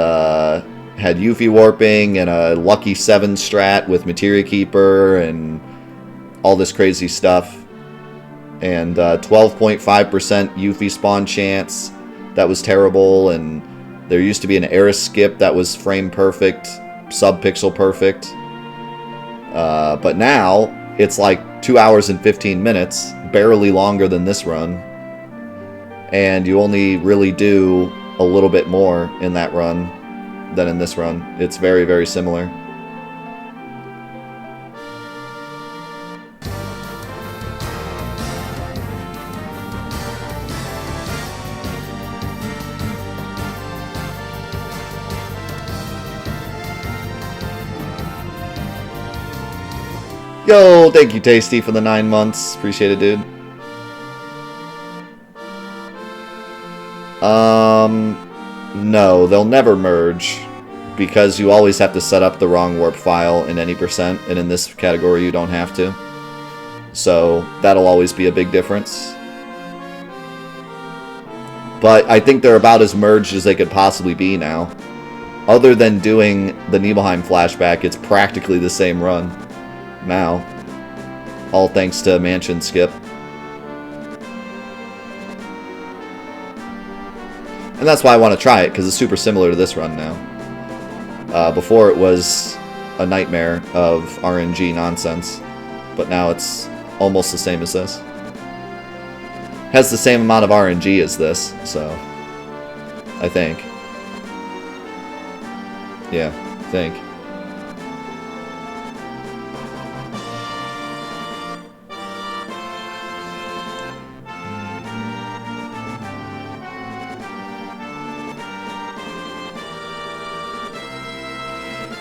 had Yuffie warping and a Lucky 7 strat with Materia Keeper and all this crazy stuff. And 12.5% Yuffie spawn chance. That was terrible. And there used to be an Eris skip that was frame perfect, sub-pixel perfect. But now it's like 2 hours and 15 minutes, barely longer than this run. And you only really do a little bit more in that run than in this run. It's very, very similar. Yo, thank you, Tasty, for the 9 months. Appreciate it, dude. No, they'll never merge because you always have to set up the wrong warp file in any percent, and in this category you don't have to. So that'll always be a big difference. But I think they're about as merged as they could possibly be now. other than doing the Nibelheim flashback, it's practically the same run now. All thanks to Mansion Skip. And that's why I want to try it, because it's super similar to this run now. Before it was a nightmare of RNG nonsense, but now it's almost the same as this. Has the same amount of RNG as this, so I think. Yeah, I think.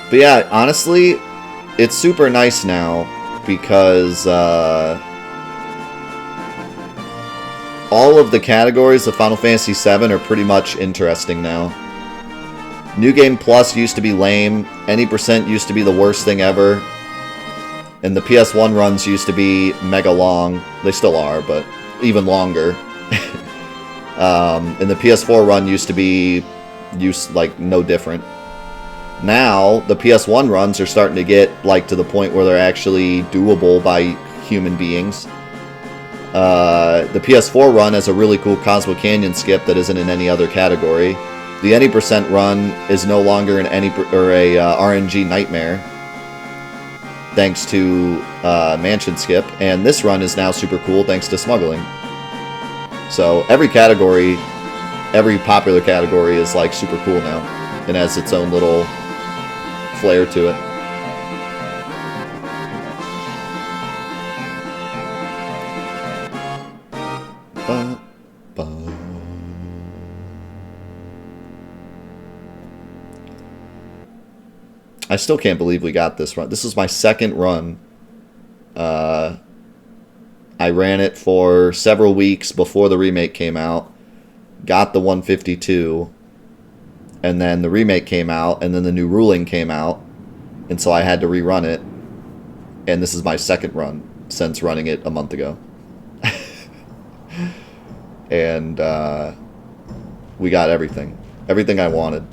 But yeah, honestly, it's super nice now because all of the categories of Final Fantasy VII are pretty much interesting now. New Game Plus used to be lame. Any percent used to be the worst thing ever. And the PS1 runs used to be mega long. They still are, but even longer. And the PS4 run used to be like no different. Now, the PS1 runs are starting to get like to the point where they're actually doable by human beings. The PS4 run has a really cool Cosmo Canyon skip that isn't in any other category. The any percent run is no longer an RNG nightmare, thanks to Mansion Skip, and this run is now super cool thanks to smuggling. So every category, every popular category is like super cool now, and has its own little flair to it. I still can't believe we got this run. This is my second run. I ran it for several weeks before the remake came out. Got the 152. And then the remake came out, and then the new ruling came out, and so I had to rerun it. And this is my second run since running it a month ago. And we got everything. Everything I wanted.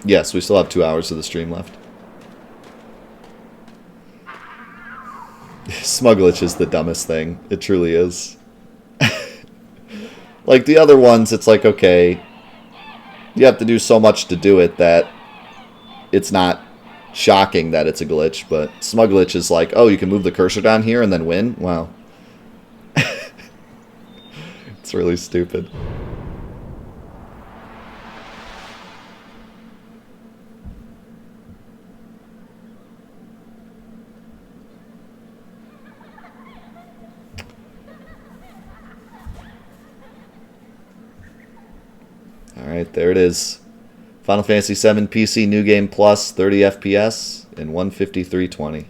Yes, we still have 2 hours of the stream left. Smugglitch is the dumbest thing. It truly is. Like the other ones, it's like, okay, you have to do so much to do it that it's not shocking that it's a glitch, but Smugglitch is like, oh, you can move the cursor down here and then win? Wow. It's really stupid. Alright, there it is. Final Fantasy VII PC New Game Plus, 30 FPS, and 153.20.